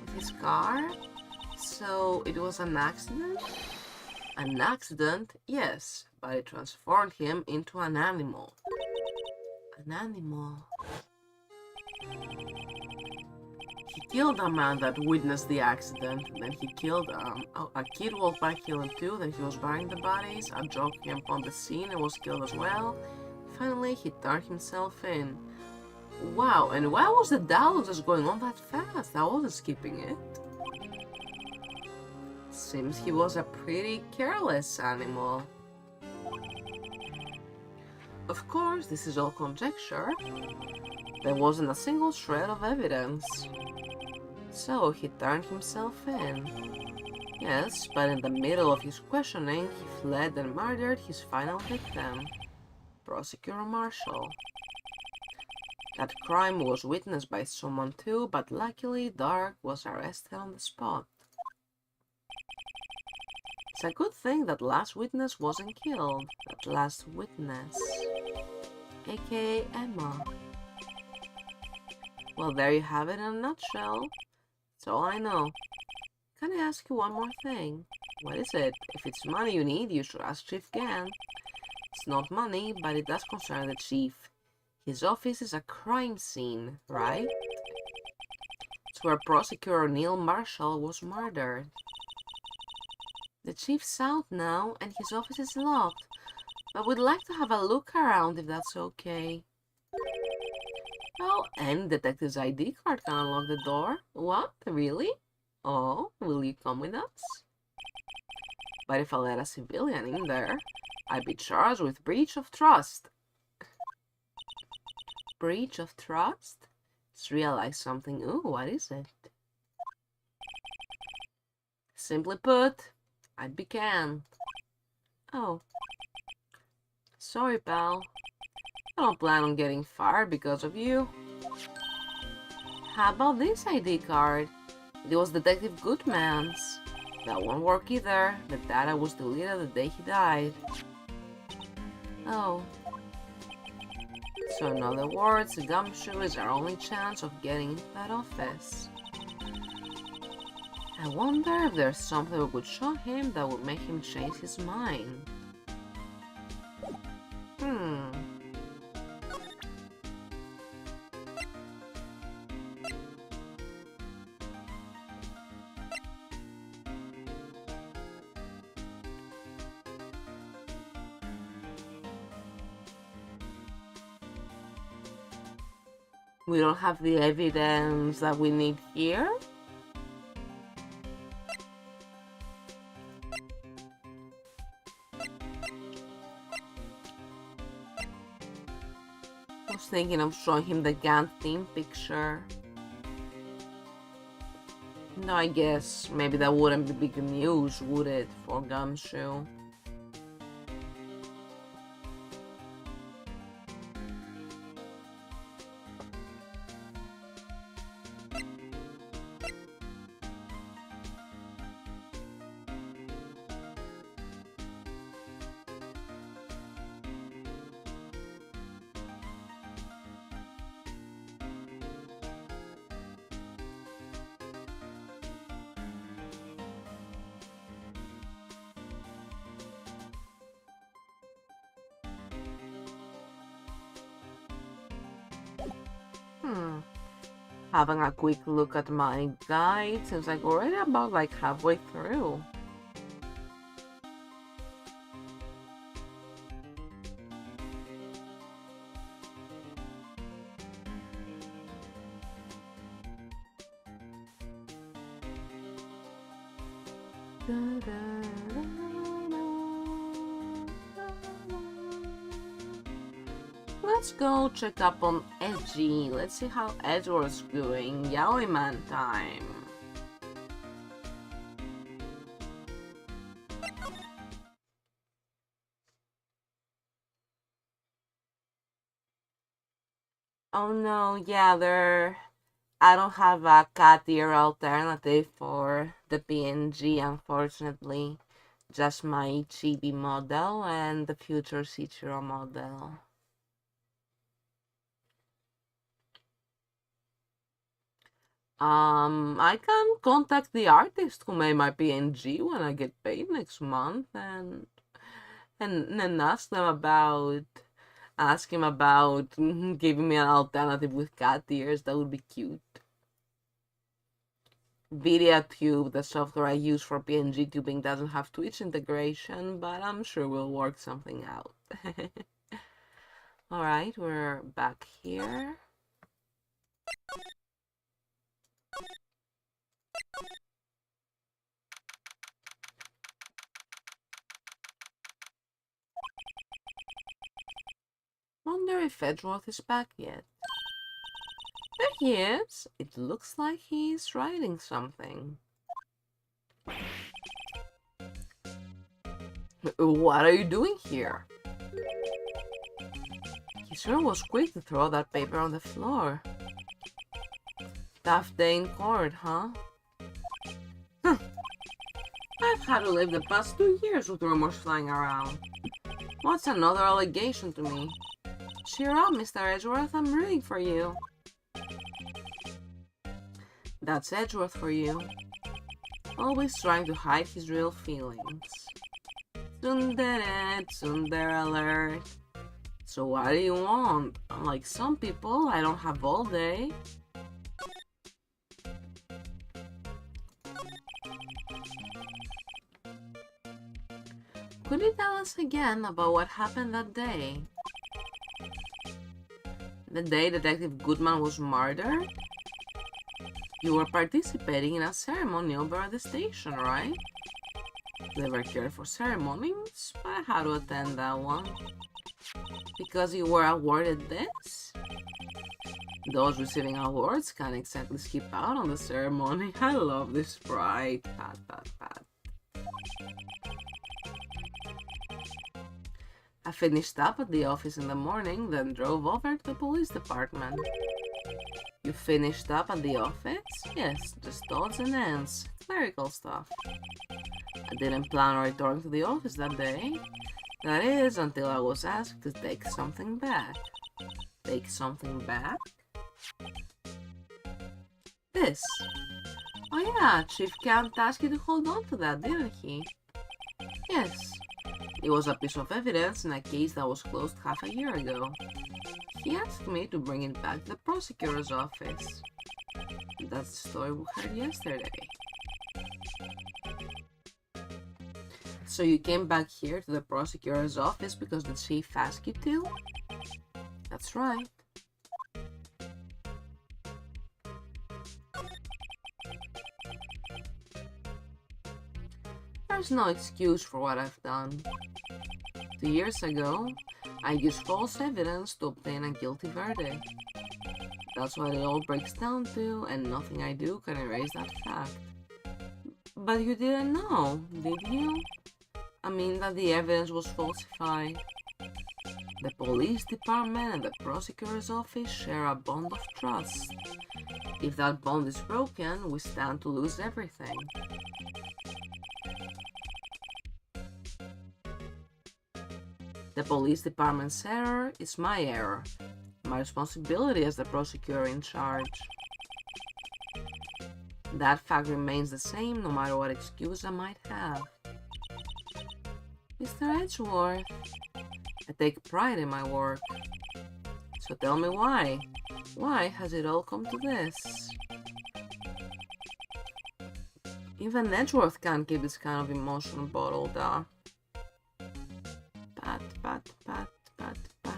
[SPEAKER 1] With his car? So it was an accident? An accident, yes, but it transformed him into an animal. An animal. He killed a man that witnessed the accident, then he killed a kid walked by, killed him too, then he was burying the bodies, a joke came upon the scene and was killed as well. Finally, he turned himself in. Wow, and why was the dialogue just going on that fast? I wasn't skipping it. Seems he was a pretty careless animal. Of course, this is all conjecture. There wasn't a single shred of evidence. So he turned himself in. Yes, but in the middle of his questioning, he fled and murdered his final victim, Prosecutor Marshall. That crime was witnessed by someone too, but luckily Dark was arrested on the spot. It's a good thing that last witness wasn't killed. That last witness, aka Emma. Well, there you have it in a nutshell. That's all I know. Can I ask you one more thing? What is it? If it's money you need, you should ask Chief Gann. It's not money, but it does concern the Chief. His office is a crime scene, right? It's where Prosecutor Neil Marshall was murdered. The Chief's out now, and his office is locked. But we'd like to have a look around if that's okay. Oh, and Detective's ID card can unlock the door. What? Really? Oh, will you come with us? But if I let a civilian in there, I'd be charged with breach of trust. Breach of trust? Just realized something. Ooh, what is it? Simply put, I'd be canned. Oh. Sorry, pal. I don't plan on getting fired because of you. How about this ID card? It was Detective Goodman's. That won't work either. The data was deleted the day he died. Oh. So in other words, Gumshoe is our only chance of getting into that office. I wonder if there's something we could show him that would make him change his mind. We don't have the evidence that we need here? I was thinking of showing him the Gantt theme picture. No, I guess maybe that wouldn't be big news, would it, for Gumshoe? Having a quick look at my guide, seems like already about like halfway through. Let's go check up on Edgy. Let's see how Edward's doing. Yaoi man time. Oh no, yeah, I don't have a cat ear alternative for the PNG, unfortunately. Just my chibi model and the future Shichiro model. I can contact the artist who made my PNG when I get paid next month and ask him about giving me an alternative with cat ears. That would be cute. VideaTube, the software I use for PNG tubing, doesn't have Twitch integration, but I'm sure we'll work something out. Alright, we're back here. Wonder if Edgeworth is back yet. There he is. It looks like he's writing something. What are you doing here? He sure was quick to throw that paper on the floor. Tough day in court, huh? I've had to live the past 2 years with rumors flying around. What's another allegation to me? Cheer up, Mr. Edgeworth, I'm rooting for you. That's Edgeworth for you. Always trying to hide his real feelings. Tsundere, tsundere alert. So what do you want? Unlike some people, I don't have all day. Could you tell us again about what happened that day? The day Detective Goodman was murdered? You were participating in a ceremony over at the station, right? Never cared for ceremonies, but I had to attend that one. Because you were awarded this? Those receiving awards can't exactly skip out on the ceremony. I love this sprite. Pat, pat, pat. I finished up at the office in the morning, then drove over to the police department. You finished up at the office? Yes, just odds and ends. Clerical stuff. I didn't plan on returning to the office that day. That is, until I was asked to take something back. Take something back? This. Oh yeah, Chief Count asked you to hold on to that, didn't he? Yes. It was a piece of evidence in a case that was closed half a year ago. He asked me to bring it back to the prosecutor's office. That's the story we heard yesterday. So you came back here to the prosecutor's office because the chief asked you to? That's right. There's no excuse for what I've done. 2 years ago, I used false evidence to obtain a guilty verdict. That's what it all breaks down to, and nothing I do can erase that fact. But you didn't know, did you? I mean that the evidence was falsified. The police department and the prosecutor's office share a bond of trust. If that bond is broken, we stand to lose everything. The police department's error is my error. My responsibility as the prosecutor in charge. That fact remains the same no matter what excuse I might have. Mr. Edgeworth, I take pride in my work. So tell me why. Why has it all come to this? Even Edgeworth can't keep this kind of emotion bottled up. Pat, pat, pat, pat, pat.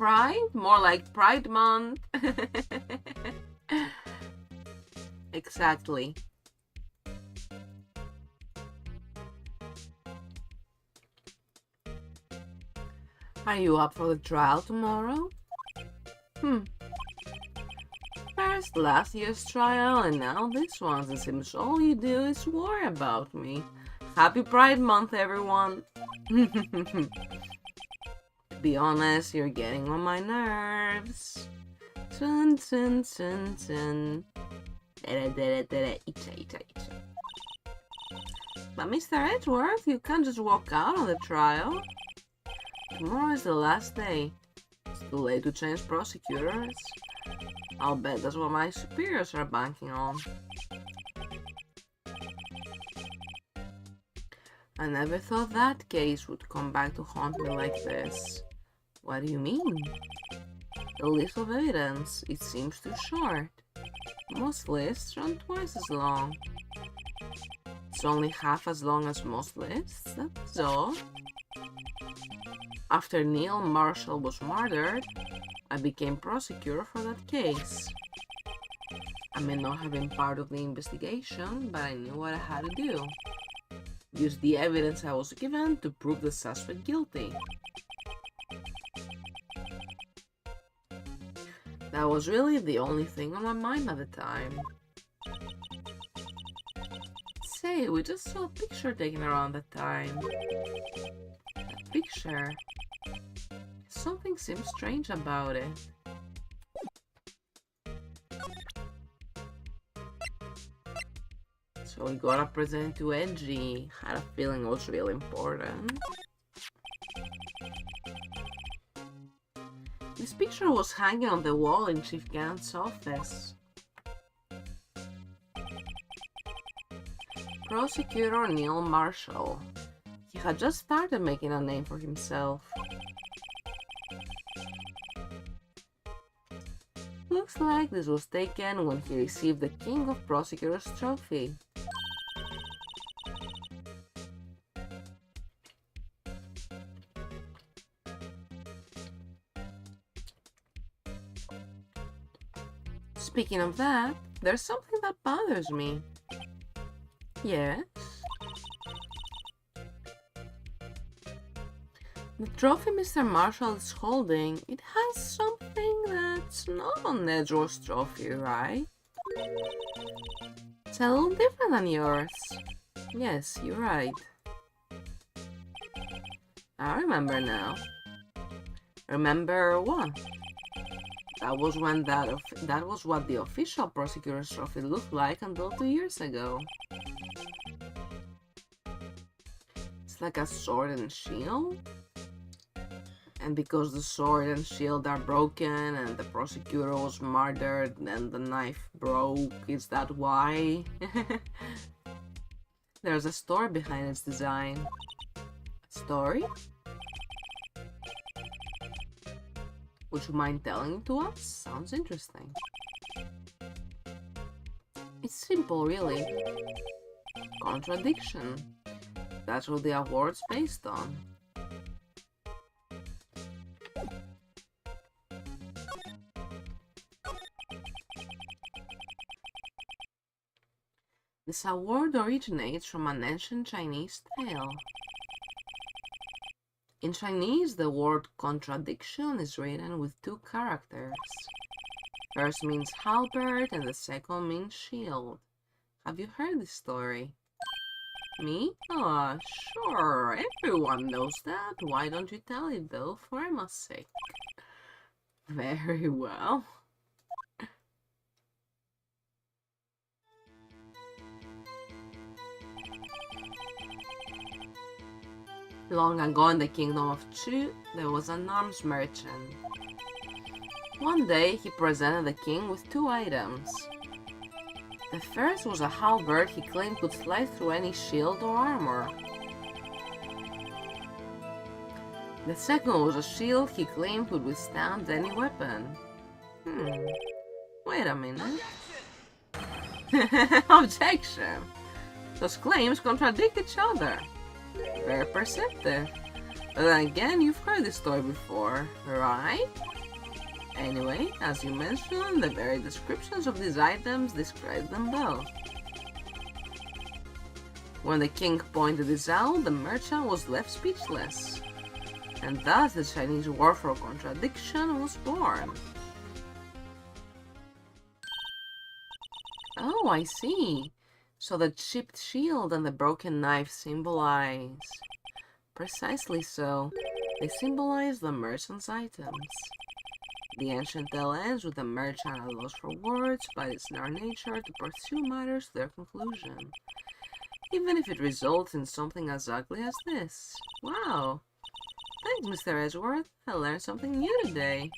[SPEAKER 1] Pride? More like Pride Month. Exactly. Are you up for the trial tomorrow? First last year's trial and now this one. It seems all you do is worry about me. Happy Pride Month, everyone! To be honest, you're getting on my nerves. Tun tun tun tun. But Mr. Edgeworth, you can't just walk out on the trial. Tomorrow is the last day. It's too late to change prosecutors. I'll bet that's what my superiors are banking on. I never thought that case would come back to haunt me like this. What do you mean? The list of evidence, it seems too short. Most lists run twice as long. It's only half as long as most lists, that's all. After Neil Marshall was murdered, I became prosecutor for that case. I may not have been part of the investigation, but I knew what I had to do. Use the evidence I was given to prove the suspect guilty. That was really the only thing on my mind at the time. Say, we just saw a picture taken around that time. That picture. Something seems strange about it. So we gotta present to Edgy. Had a feeling it was really important. This picture was hanging on the wall in Chief Gant's office. Prosecutor Neil Marshall. He had just started making a name for himself. Looks like this was taken when he received the King of Prosecutors trophy. Speaking of that, there's something that bothers me. Yes? The trophy Mr. Marshall is holding, it has something that's not on Edgeworth's trophy, right? It's a little different than yours. Yes, you're right. I remember now. Remember what? That was what the official prosecutor's trophy looked like until 2 years ago. It's like a sword and shield. And because the sword and shield are broken and the prosecutor was murdered and the knife broke, is that why? There's a story behind its design. A story? Would you mind telling it to us? Sounds interesting. It's simple, really. Contradiction. That's what the award's based on. This award originates from an ancient Chinese tale. In Chinese, the word contradiction is written with 2 characters. First means halberd and the second means shield. Have you heard this story? Me? Oh, sure, everyone knows that. Why don't you tell it though, for Emma's sake? Very well. Long ago in the kingdom of Chu, there was an arms merchant. One day, he presented the king with 2 items. The first was a halberd he claimed could slide through any shield or armor. The second was a shield he claimed could withstand any weapon. Wait a minute. Objection! Those claims contradict each other. Very perceptive. But then again, you've heard this story before, right? Anyway, as you mentioned, the very descriptions of these items describe them both. When the king pointed this out, the merchant was left speechless. And thus the Chinese word for contradiction was born. Oh, I see. So the chipped shield and the broken knife symbolize... Precisely so. They symbolize the merchant's items. The ancient tale ends with the merchant at a loss for words, but it's in our nature to pursue matters to their conclusion. Even if it results in something as ugly as this. Wow! Thanks, Mr. Edgeworth. I learned something new today.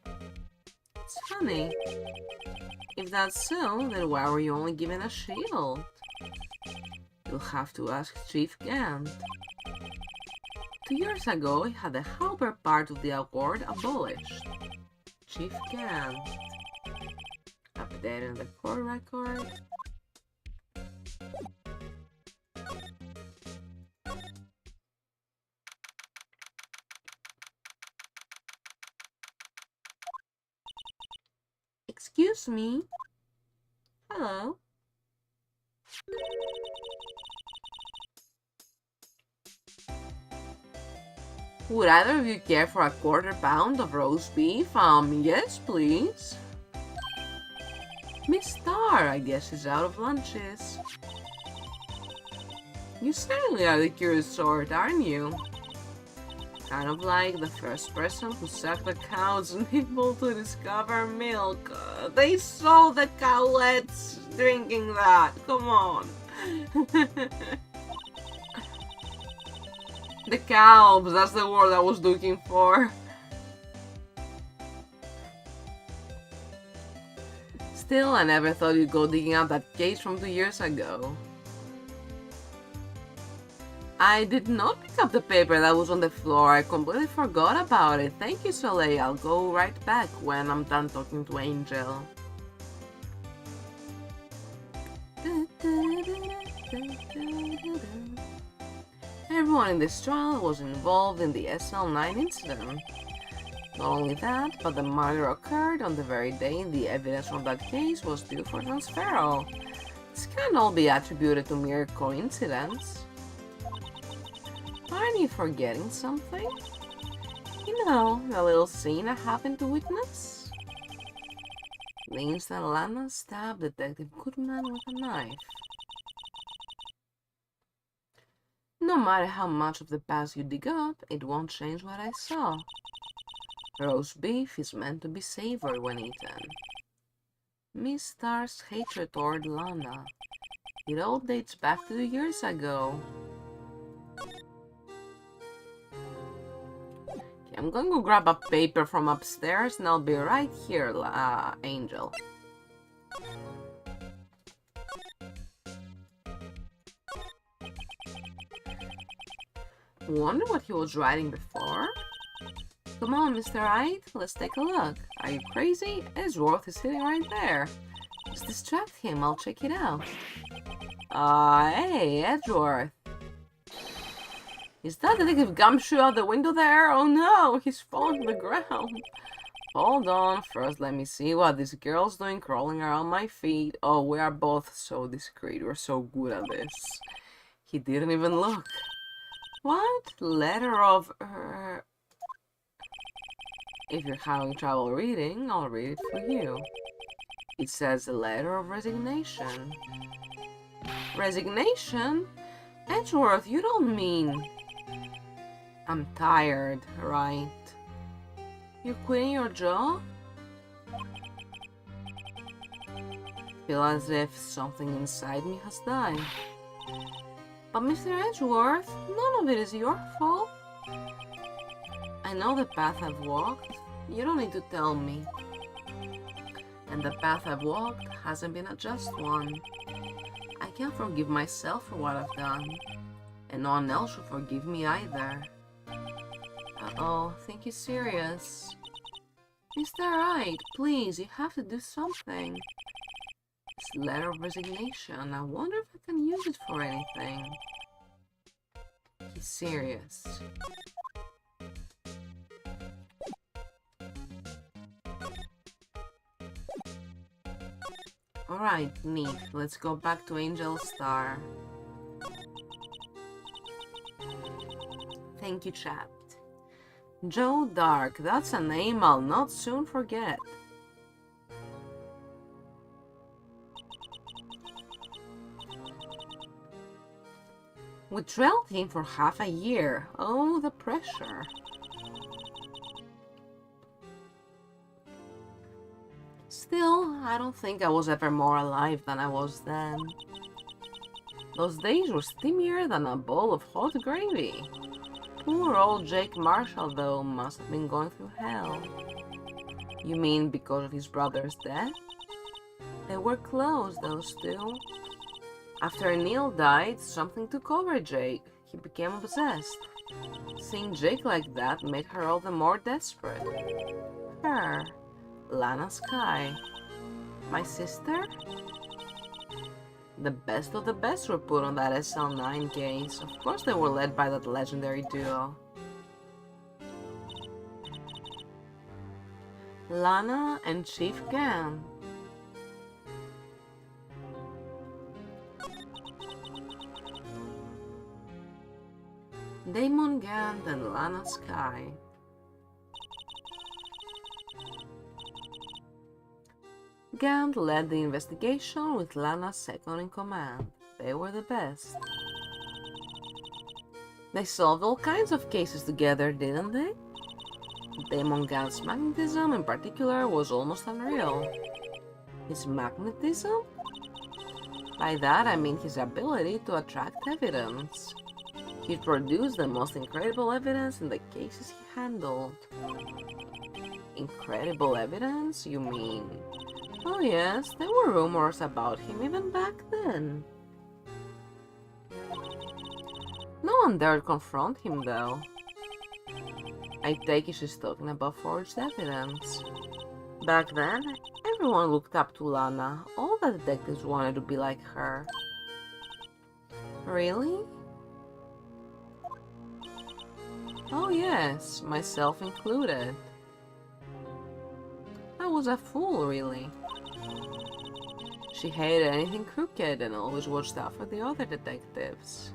[SPEAKER 1] It's funny. If that's so, then why were you only given a shield? You'll have to ask Chief Gant. 2 years ago, he had the halberd part of the award abolished. Chief Gant. Updating the court record. Excuse me. Hello. Would either of you care for a quarter-pound of roast beef? Yes, please. Miss Star, I guess she's out of lunches. You certainly are the curious sort, aren't you? Kind of like the first person who sucked a cow's nipple to discover milk. They saw the cowlets drinking that. Come on. The calves, that's the word I was looking for. Still, I never thought you'd go digging out that case from 2 years ago. I did not pick up the paper that was on the floor. I completely forgot about it. Thank you, Soleil. I'll go right back when I'm done talking to Angel. Everyone in this trial was involved in the SL9 incident. Not only that, but the murder occurred on the very day the evidence from that case was due for transferal. This can't all be attributed to mere coincidence. Aren't you forgetting something? You know, the little scene I happened to witness? The instant Lana stabbed Detective Goodman with a knife. No matter how much of the past you dig up, it won't change what I saw. Roast beef is meant to be savory when eaten. Miss Star's hatred toward Lana. It all dates back to 2 years ago. Okay, I'm going to grab a paper from upstairs and I'll be right here, Angel. Wonder what he was writing before? Come on, Mr. Wright, let's take a look. Are you crazy? Edgeworth is sitting right there. Just distract him, I'll check it out. Hey, Edgeworth. Is that Detective Gumshoe out the window there? Oh no, he's falling to the ground. Hold on, first let me see what this girl's doing crawling around my feet. Oh, we are both so discreet, we're so good at this. He didn't even look. What? Letter of her... If you're having trouble reading, I'll read it for you. It says a letter of resignation. Resignation? Edgeworth, you don't mean... I'm tired, right? You're quitting your job? Feel as if something inside me has died. But Mr. Edgeworth, none of it is your fault. I know the path I've walked. You don't need to tell me. And the path I've walked hasn't been a just one. I can't forgive myself for what I've done. And no one else will forgive me either. Uh-oh, think you're serious. Mr. Wright, please, you have to do something. This letter of resignation, I wonder if I can use it for anything. He's serious. Alright, neat. Let's go back to Angel Star. Thank you, chat. Joe Dark, that's a name I'll not soon forget. We trailed him for half a year. Oh, the pressure. Still, I don't think I was ever more alive than I was then. Those days were steamier than a bowl of hot gravy. Poor old Jake Marshall, though, must have been going through hell. You mean because of his brother's death? They were close, those two. After Neil died, something took over Jake. He became obsessed. Seeing Jake like that made her all the more desperate. Her. Lana Sky. My sister? The best of the best were put on that SL9 case. Of course they were led by that legendary duo. Lana and Chief Gan. Damon Gant and Lana Sky. Gant led the investigation with Lana second in command. They were the best. They solved all kinds of cases together, didn't they? Damon Gant's magnetism in particular was almost unreal. His magnetism? By that I mean his ability to attract evidence. He produced the most incredible evidence in the cases he handled. Incredible evidence, you mean? Oh yes, there were rumors about him even back then. No one dared confront him though. I take it she's talking about forged evidence. Back then, everyone looked up to Lana. All the detectives wanted to be like her. Really? Oh yes, myself included. I was a fool, really. She hated anything crooked and always watched out for the other detectives.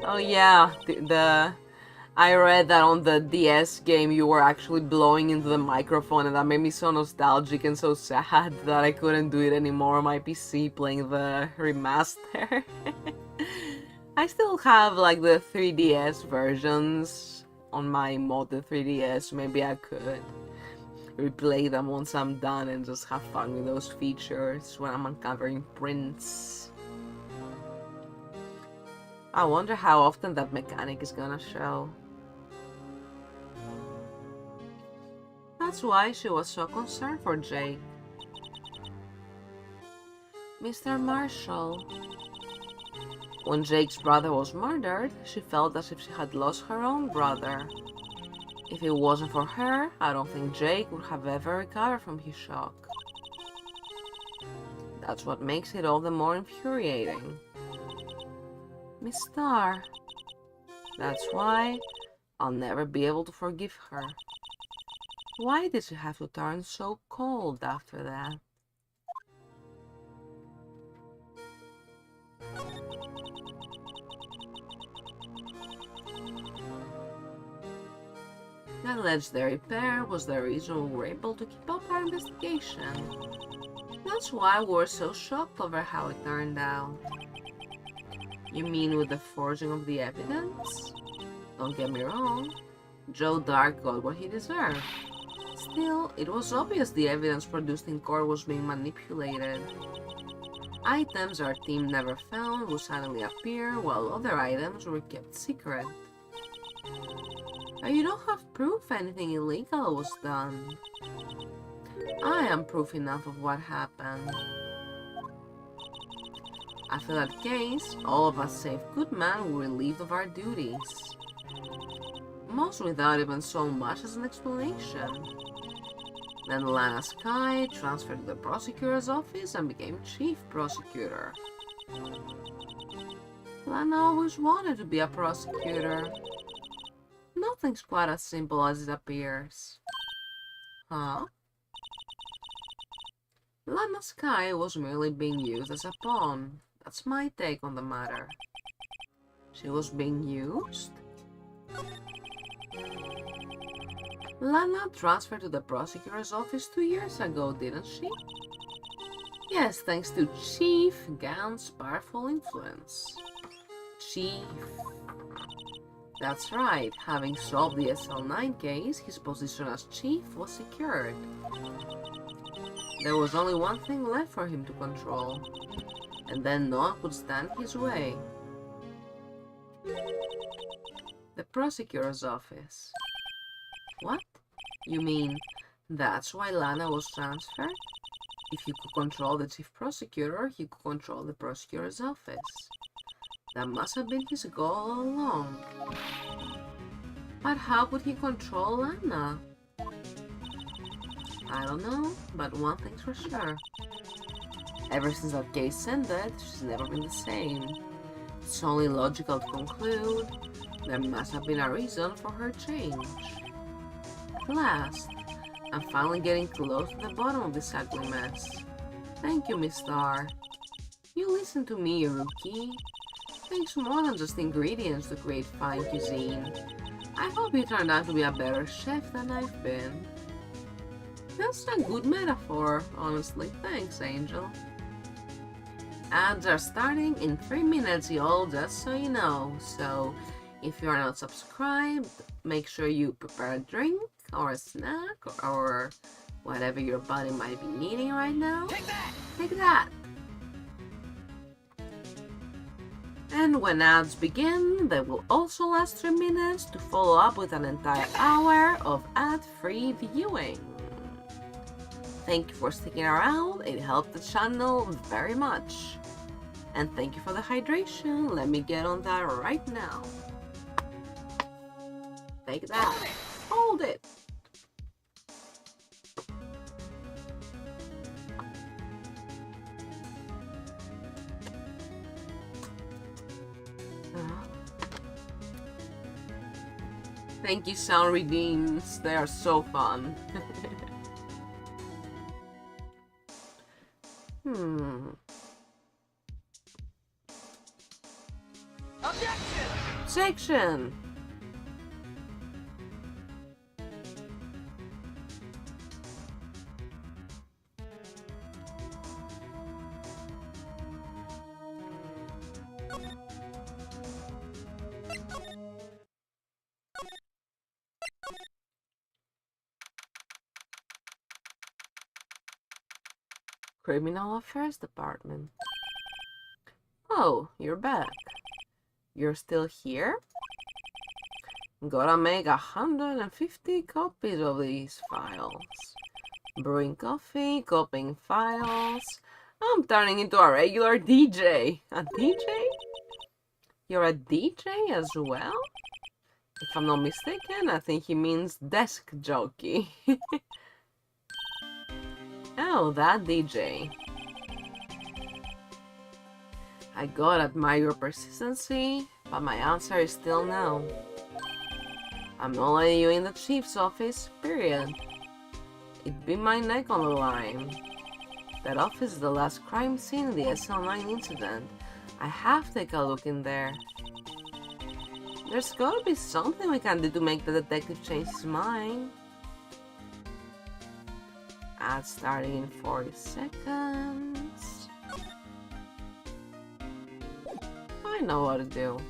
[SPEAKER 1] Oh yeah, I read that on the DS game you were actually blowing into the microphone, and that made me so nostalgic and so sad that I couldn't do it anymore on my PC playing the remaster. I still have like the 3DS versions on my modded 3DS. Maybe I could replay them once I'm done and just have fun with those features when I'm uncovering prints. I wonder how often that mechanic is gonna show. That's why she was so concerned for Jake. Mr. Marshall. When Jake's brother was murdered, she felt as if she had lost her own brother. If it wasn't for her, I don't think Jake would have ever recovered from his shock. That's what makes it all the more infuriating. Miss Star. That's why I'll never be able to forgive her. Why did she have to turn so cold after that? That legendary pair was the reason we were able to keep up our investigation. That's why we were so shocked over how it turned out. You mean with the forging of the evidence? Don't get me wrong, Joe Dark got what he deserved. Still, it was obvious the evidence produced in court was being manipulated. Items our team never found would suddenly appear, while other items were kept secret. But you don't have proof anything illegal was done. I am proof enough of what happened. After that case, all of us save Goodman were relieved of our duties. Most without even so much as an explanation. Then Lana Sky transferred to the prosecutor's office and became chief prosecutor. Lana always wanted to be a prosecutor. Nothing's quite as simple as it appears. Huh? Lana Sky was merely being used as a pawn. That's my take on the matter. She was being used? Lana transferred to the prosecutor's office 2 years ago, didn't she? Yes, thanks to Chief Gan's powerful influence. Chief. That's right, having solved the SL9 case, his position as chief was secured. There was only one thing left for him to control, and then no one could stand his way. The prosecutor's office. What? You mean that's why Lana was transferred? If he could control the chief prosecutor, he could control the prosecutor's office. That must have been his goal all along. But how could he control Lana? I don't know, but one thing's for sure. Ever since that case ended, she's never been the same. It's only logical to conclude there must have been a reason for her change. At last, I'm finally getting close to the bottom of this ugly mess. Thank you, Miss Star. You listen to me, rookie. Takes more than just ingredients to create fine cuisine. I hope you turned out to be a better chef than I've been. That's a good metaphor, honestly. Thanks, Angel. Ads are starting in 3 minutes, y'all, just so you know. So, if you are not subscribed, make sure you prepare a drink or a snack or whatever your body might be needing right now. Take that! Take that! And when ads begin, they will also last 3 minutes to follow up with an entire hour of ad-free viewing. Thank you for sticking around, it helped the channel very much. And thank you for the hydration, let me get on that right now. Take that. Hold it! Thank you, Sound Redeems. They are so fun. Objection! Criminal Affairs Department. Oh, you're back. You're still here? Gotta make 150 copies of these files. Brewing coffee, copying files. I'm turning into a regular DJ. A DJ? You're a DJ as well? If I'm not mistaken, I think he means desk jockey. Oh, that DJ. I gotta admire your persistency, but my answer is still no. I'm not letting you in the chief's office, period. It'd be my neck on the line. That office is the last crime scene in the SL9 incident. I have to take a look in there. There's gotta be something we can do to make the detective change his mind. Ad starting in 40 seconds. I know what to do.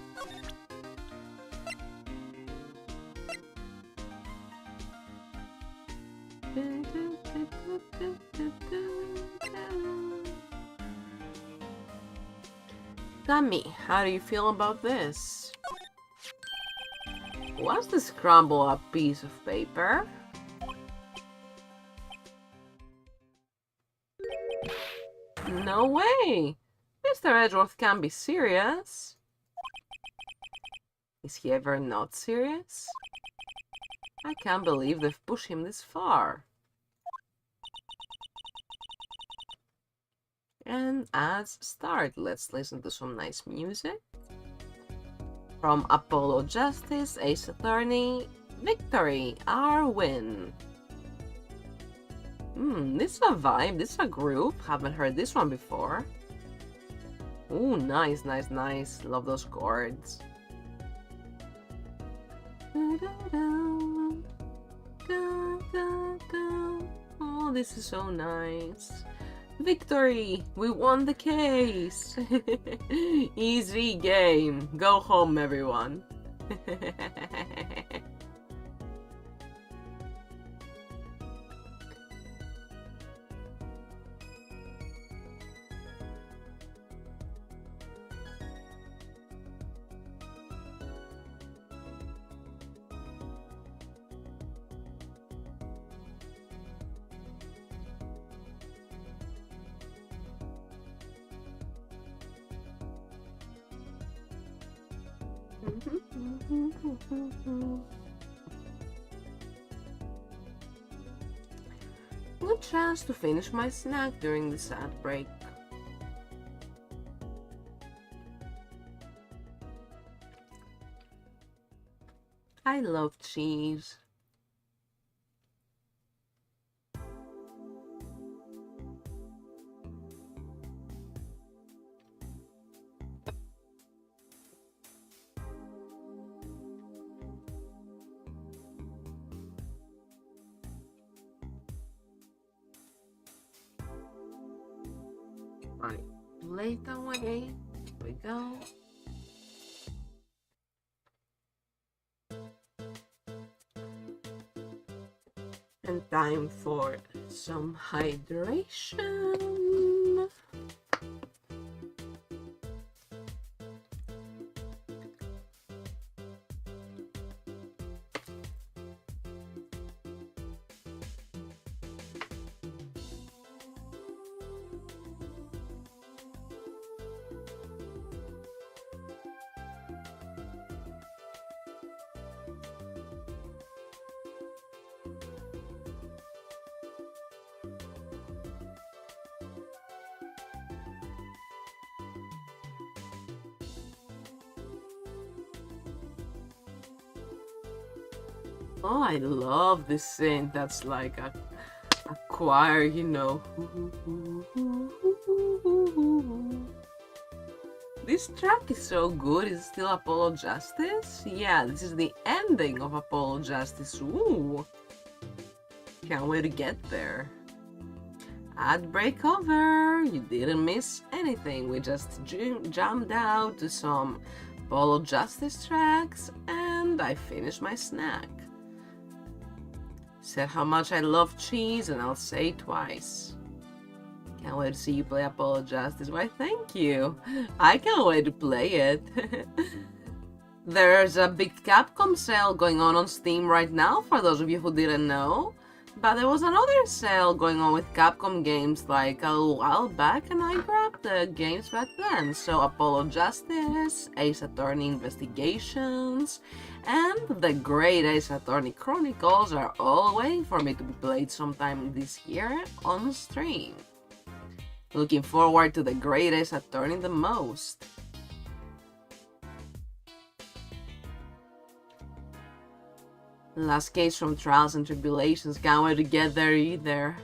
[SPEAKER 1] Tammy, how do you feel about this? What's the scramble up piece of paper? No way! Mr. Edgeworth can't be serious. Is he ever not serious? I can't believe they've pushed him this far. And ads start. Let's listen to some nice music. From Apollo Justice, Ace Attorney, Victory, our win. This is a vibe, this is a group. Haven't heard this one before. Ooh, nice, nice, nice. Love those chords. Oh, this is so nice. Victory! We won the case! Easy game. Go home, everyone. Good chance to finish my snack during this ad break. I love cheese. Right, plate away. Here we go. And time for some hydration. Oh, I love this synth. That's like a choir, you know. This track is so good. Is it still Apollo Justice? Yeah, this is the ending of Apollo Justice. Ooh. Can't wait to get there. Ad break over. You didn't miss anything. We just jumped out to some Apollo Justice tracks and I finished my snack. Said how much I love cheese and I'll say it twice. Can't wait to see you play Apollo Justice. Why, thank you. I can't wait to play it. There's a big Capcom sale going on Steam right now, for those of you who didn't know. But there was another sale going on with Capcom games like a while back, and I grabbed the games back then. So Apollo Justice, Ace Attorney Investigations, and the great Ace Attorney Chronicles are all waiting for me to be played sometime this year on stream. Looking forward to the great Ace Attorney the most. Last case from Trials and Tribulations, can't wait to get there either.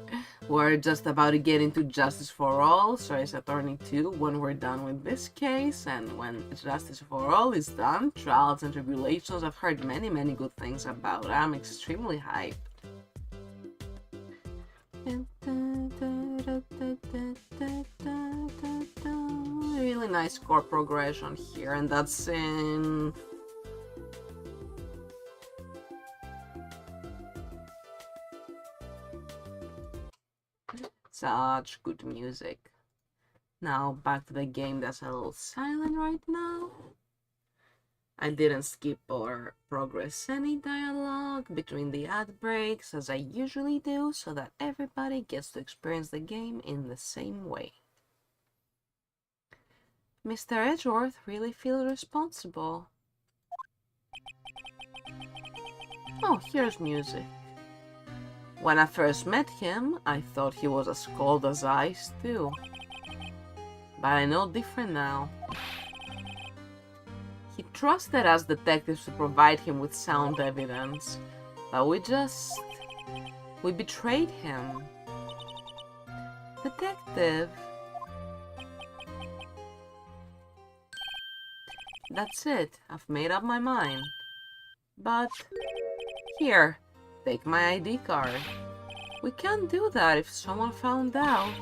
[SPEAKER 1] We're just about to get into Justice for All, so Ace Attorney 2 when we're done with this case, and when Justice for All is done, Trials and Tribulations, I've heard many good things about it. I'm extremely hyped. Really nice chord progression here, and that's in... Such good music. Now back to the game that's a little silent right now. I didn't skip or progress any dialogue between the ad breaks as I usually do, so that everybody gets to experience the game in the same way. Mr. Edgeworth really feels responsible. Oh, here's music. When I first met him, I thought he was as cold as ice too. But I know different now. He trusted us detectives to provide him with sound evidence, but we betrayed him. Detective. That's it. I've made up my mind. But... Here, take my ID card. We can't do that if someone found out.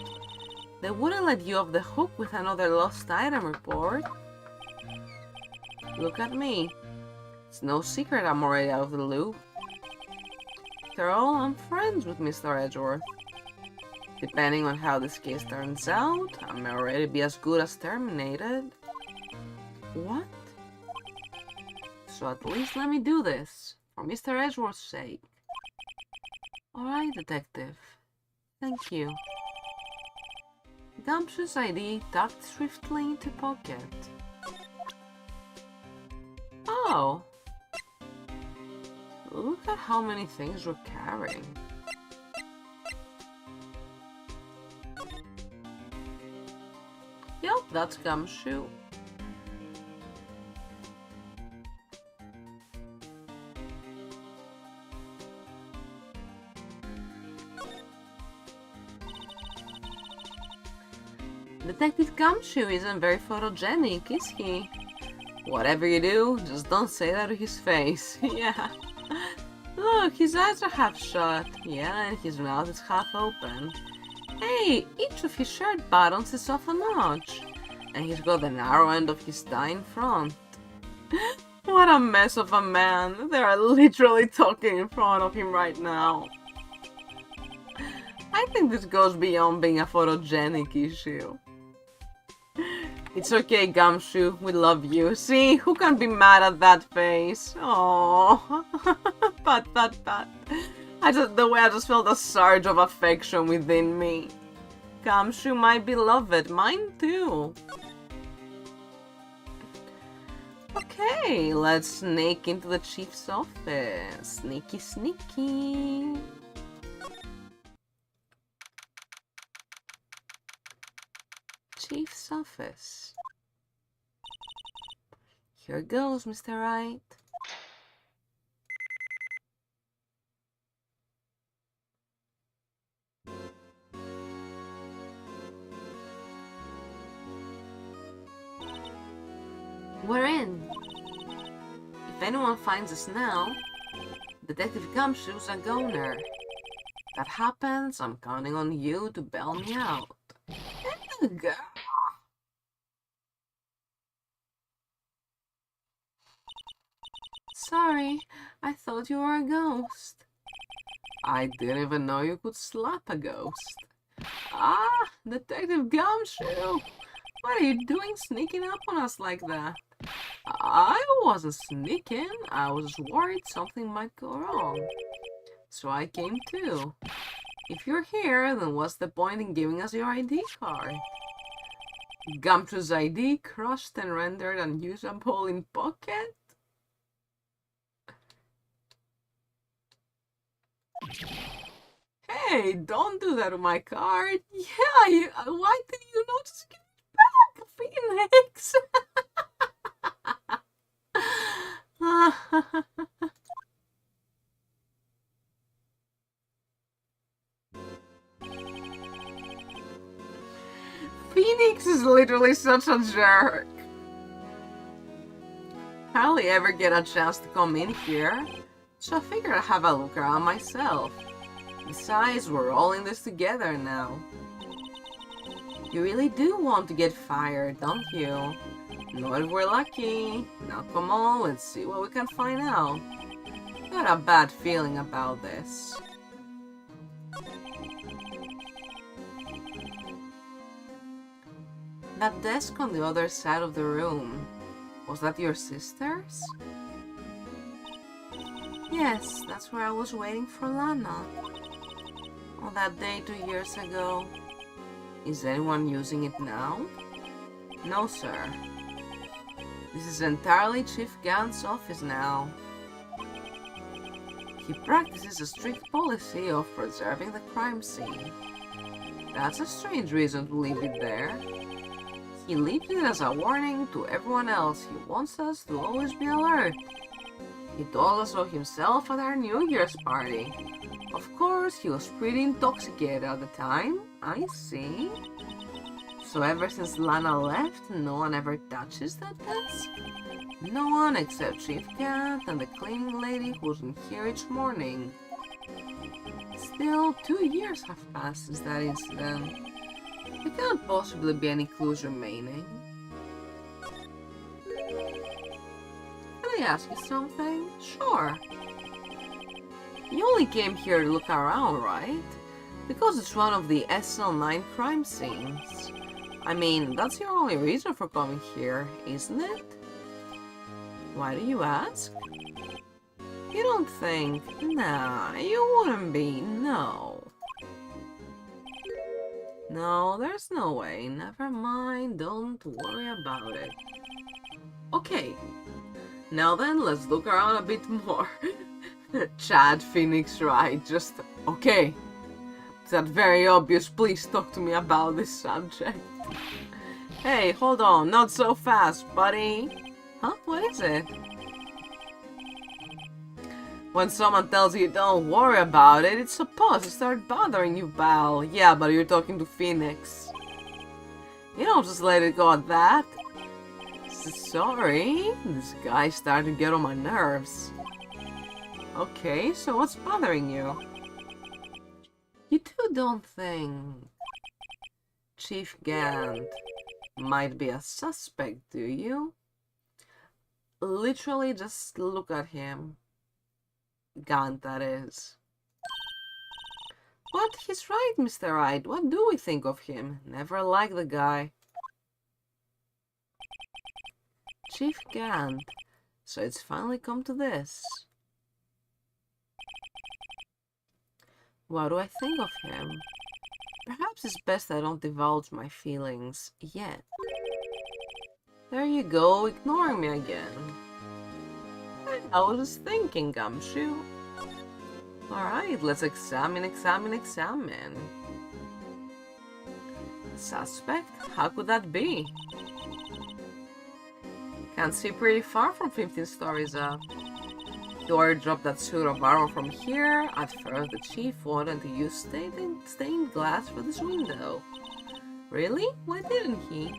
[SPEAKER 1] They wouldn't let you off the hook with another lost item report. Look at me. It's no secret I'm already out of the loop. After all, I'm friends with Mr. Edgeworth. Depending on how this case turns out, I may already be as good as terminated. What? So at least let me do this, for Mr. Edgeworth's sake. Alright, Detective. Thank you. Gumshoe's ID tucked swiftly into pocket. Oh! Look at how many things we're carrying. Yep, that's Gumshoe. Detective Gumshoe isn't very photogenic, is he? Whatever you do, just don't say that to his face. Yeah. Look, his eyes are half shut. Yeah, and his mouth is half open. Hey, each of his shirt buttons is off a notch. And he's got the narrow end of his tie in front. What a mess of a man. They are literally talking in front of him right now. I think this goes beyond being a photogenic issue. It's okay, Gumshoe. We love you. See? Who can be mad at that face? Oh, pat. The way I just felt a surge of affection within me. Gumshoe, my beloved. Mine too. Okay, let's sneak into the chief's office. Sneaky, sneaky. Chief's office. Here goes, Mr. Wright. We're in. If anyone finds us now, Detective Gumshoe's a goner. If that happens, I'm counting on you to bail me out. Sorry, I thought you were a ghost. I didn't even know you could slap a ghost. Ah, Detective Gumshoe! What are you doing sneaking up on us like that? I wasn't sneaking, I was just worried something might go wrong. So I came too. If you're here, then what's the point in giving us your ID card? Gumshoe's ID crushed and rendered unusable in pocket? Hey, don't do that to my card. Yeah, why did you not just give it back, Phoenix? Phoenix is literally such a jerk. Hardly ever get a chance to come in here, so I figured I'd have a look around myself. Besides, we're all in this together now. You really do want to get fired, don't you? Not if we're lucky. Now come on, let's see what we can find out. Got a bad feeling about this. That desk on the other side of the room, was that your sister's? Yes, that's where I was waiting for Lana. On that day 2 years ago. Is anyone using it now? No, sir. This is entirely Chief Gant's office now. He practices a strict policy of preserving the crime scene. That's a strange reason to leave it there. He leaves it as a warning to everyone else. He wants us to always be alert. He told us so himself at our New Year's party. Of course, pictures, he was pretty intoxicated at the time. I see. So ever since Lana left, no one ever touches that desk? No one except Chief Cat and the cleaning lady who wasn't here each morning. Still, 2 years have passed since that incident. There can't possibly be any clues remaining. Can I ask you something? Sure. You only came here to look around, right? Because it's one of the SL9 crime scenes. I mean, that's your only reason for coming here, isn't it? Why do you ask? You don't think? Nah, you wouldn't be, no. No, there's no way. Never mind, don't worry about it. Okay. Now then, let's look around a bit more. Chad, Phoenix, Wright, just... Okay. Is that very obvious? Please talk to me about this subject. Hey, hold on, not so fast, buddy. Huh? What is it? When someone tells you don't worry about it, it's supposed to start bothering you, pal. Yeah, but you're talking to Phoenix. You don't just let it go at that. Sorry, this guy's starting to get on my nerves. Okay, so what's bothering you? You two don't think Chief Gant might be a suspect, do you? Literally just look at him. Gant, that is. But he's right, Mr. Wright. What do we think of him? Never liked the guy. Chief Gant. So it's finally come to this. What do I think of him? Perhaps it's best I don't divulge my feelings yet. There you go, ignoring me again. I was just thinking, Gumshoe. Alright, let's examine. Suspect? How could that be? Can't see pretty far from 15 stories up. You already dropped that suit of armor from here. At first, the chief wanted to use stained glass for this window. Really? Why didn't he?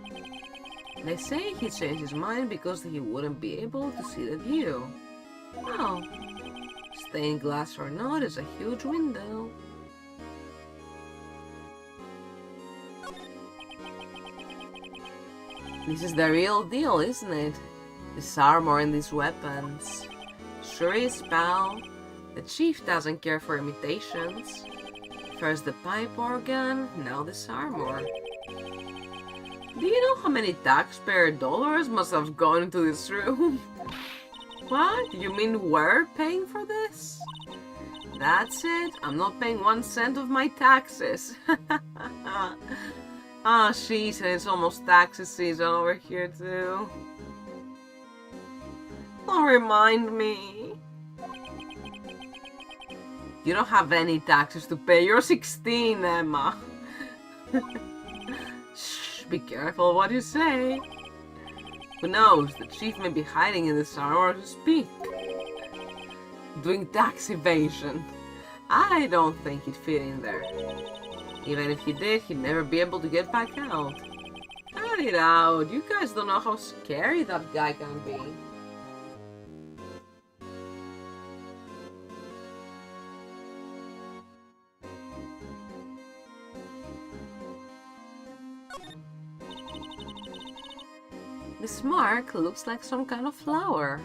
[SPEAKER 1] They say he changed his mind because he wouldn't be able to see the view. Oh. Stained glass or not, it's a huge window. This is the real deal, isn't it? This armor and these weapons. Sure is, pal. The chief doesn't care for imitations. First the pipe organ, now this armor. Do you know how many taxpayer dollars must have gone into this room? What? You mean we're paying for this? That's it. I'm not paying 1 cent of my taxes. Ah, jeez, and it's almost taxes season over here too. Don't remind me. You don't have any taxes to pay. You're 16, Emma. Shh, be careful what you say. Who knows, the chief may be hiding in this armor to speak. Doing tax evasion. I don't think he'd fit in there. Even if he did, he'd never be able to get back out. Cut it out. You guys don't know how scary that guy can be. This mark looks like some kind of flower.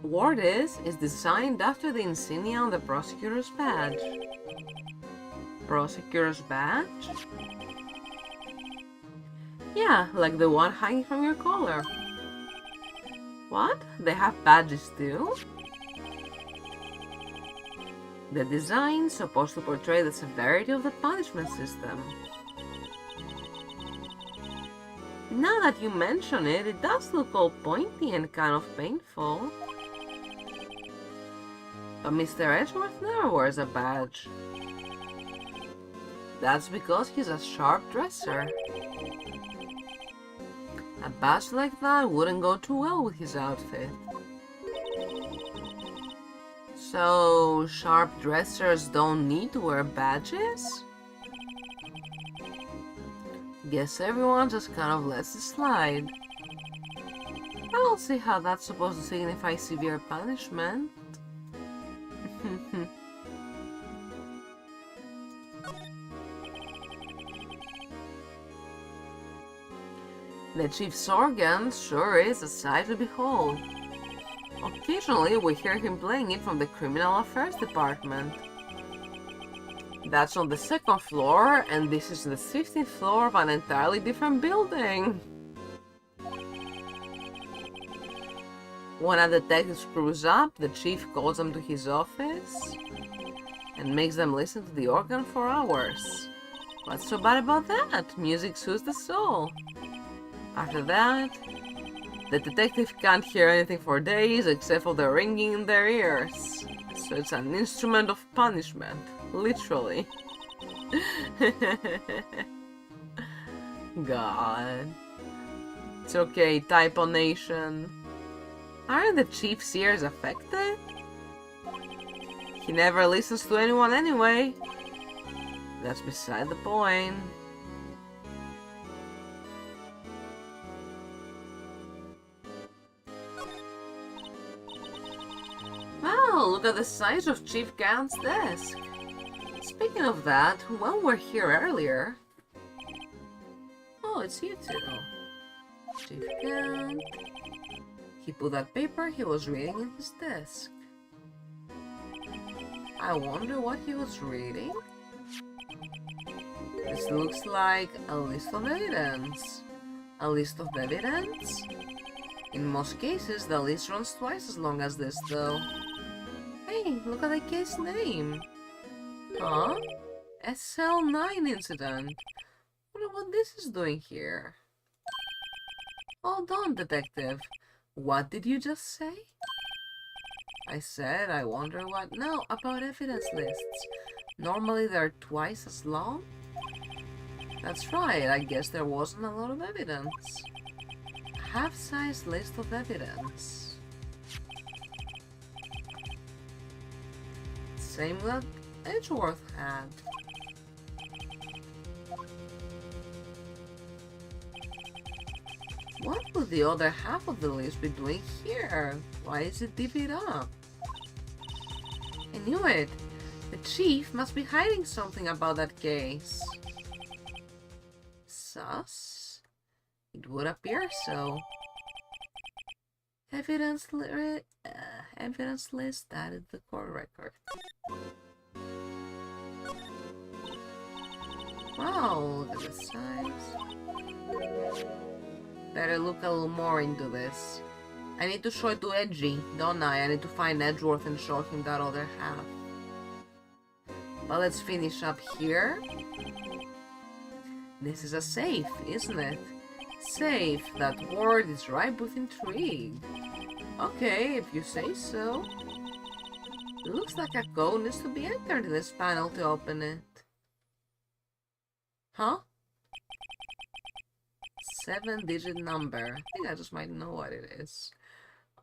[SPEAKER 1] Wardis is designed after the insignia on the prosecutor's badge. Prosecutor's badge? Yeah, like the one hanging from your collar. What? They have badges too? The design's supposed to portray the severity of the punishment system. Now that you mention it, it does look all pointy and kind of painful. But Mr. Edgeworth never wears a badge. That's because he's a sharp dresser. A badge like that wouldn't go too well with his outfit. So, sharp dressers don't need to wear badges? Guess everyone just kind of lets it slide. I don't see how that's supposed to signify severe punishment. The chief's organ sure is a sight to behold. Occasionally we hear him playing it from the Criminal Affairs Department. That's on the 2nd floor, and this is the 15th floor of an entirely different building. When a detective screws up, the chief calls them to his office and makes them listen to the organ for hours. What's so bad about that? Music soothes the soul. After that, the detective can't hear anything for days except for the ringing in their ears. So it's an instrument of punishment, literally. God. It's okay, Typo Nation. Aren't the chief's ears affected? He never listens to anyone anyway. That's beside the point. Wow, look at the size of Chief Gant's desk. Speaking of that, when we were here earlier... Oh, it's you two. Chief Gant... He put that paper he was reading in his desk. I wonder what he was reading. This looks like a list of evidence. A list of evidence? In most cases, the list runs twice as long as this, though. Hey, look at the case name. Huh? SL9 incident. Wonder what this is doing here. Hold on, detective. What did you just say? I said I wonder what... No, about evidence lists. Normally they're twice as long? That's right, I guess there wasn't a lot of evidence. A half-size list of evidence. Same that Edgeworth had. What would the other half of the list be doing here? Why is it divvied up? I knew it! The chief must be hiding something about that case. Sus? It would appear so. Evidence list added to the court record. Wow, look at the size. Better look a little more into this. I need to show it to Edgy, don't I? I need to find Edgeworth and show him that other half. But let's finish up here. This is a safe, isn't it? Safe, that word is ripe with intrigue. Okay, if you say so. It looks like a code needs to be entered in this panel to open it. Huh? 7-digit number. I think I just might know what it is.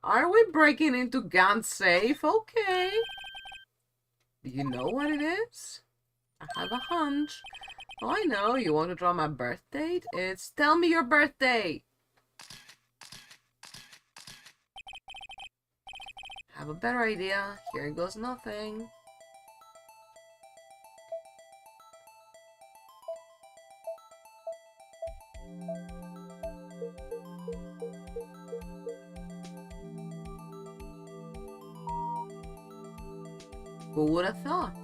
[SPEAKER 1] Are we breaking into Gant's safe? Okay. Do you know what it is? I have a hunch. Oh, I know. You want to draw my birth date? It's tell me your birthday. Have a better idea. Here goes nothing. Who would have thought?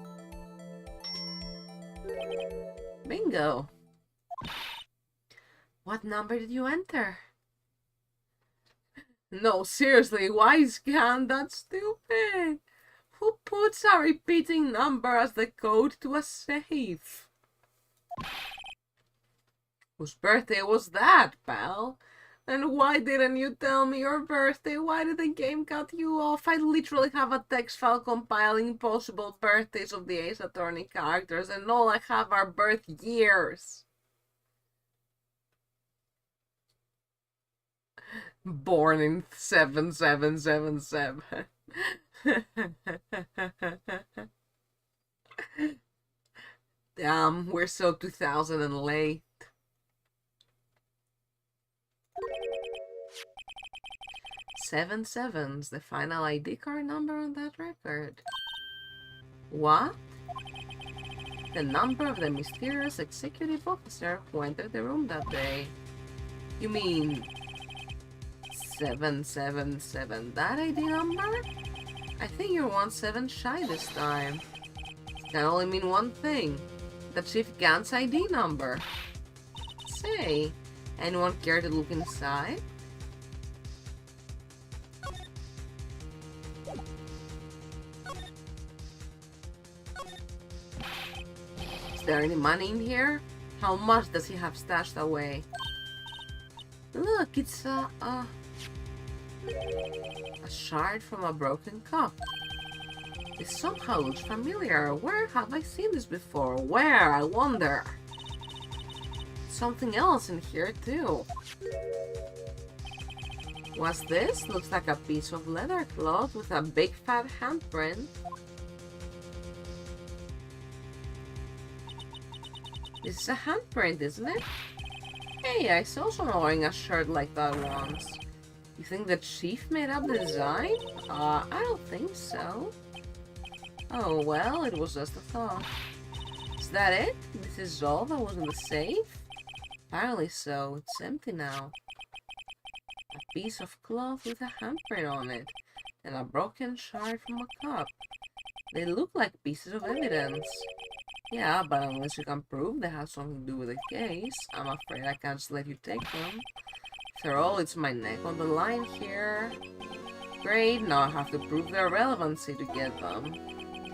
[SPEAKER 1] Bingo! What number did you enter? No, seriously, why is Gan that stupid? Who puts a repeating number as the code to a safe? Whose birthday was that, pal? And why didn't you tell me your birthday? Why did the game cut you off? I literally have a text file compiling possible birthdays of the Ace Attorney characters, and all I have are birth years. Born in 7777. Damn, we're so 2000 and late. 77's the final ID card number on that record. What? The number of the mysterious executive officer who entered the room that day. You mean 777, that ID number? I think you're 17 shy this time. It can only mean one thing. The Chief Gant's ID number. Say, anyone care to look inside? Is there any money in here? How much does he have stashed away? Look, it's a shard from a broken cup. This somehow looks familiar. Where have I seen this before? Where, I wonder? Something else in here too. What's this? Looks like a piece of leather cloth with a big fat handprint. This is a handprint, isn't it? Hey, I saw someone wearing a shirt like that once. You think the chief made up the design? I don't think so. Oh, well, it was just a thought. Is that it? This is all that was in the safe? Apparently so. It's empty now. A piece of cloth with a handprint on it, and a broken shard from a cup. They look like pieces of evidence. Yeah, but unless you can prove they have something to do with the case, I'm afraid I can't just let you take them. After all, it's my neck on the line here. Great, now I have to prove their relevancy to get them.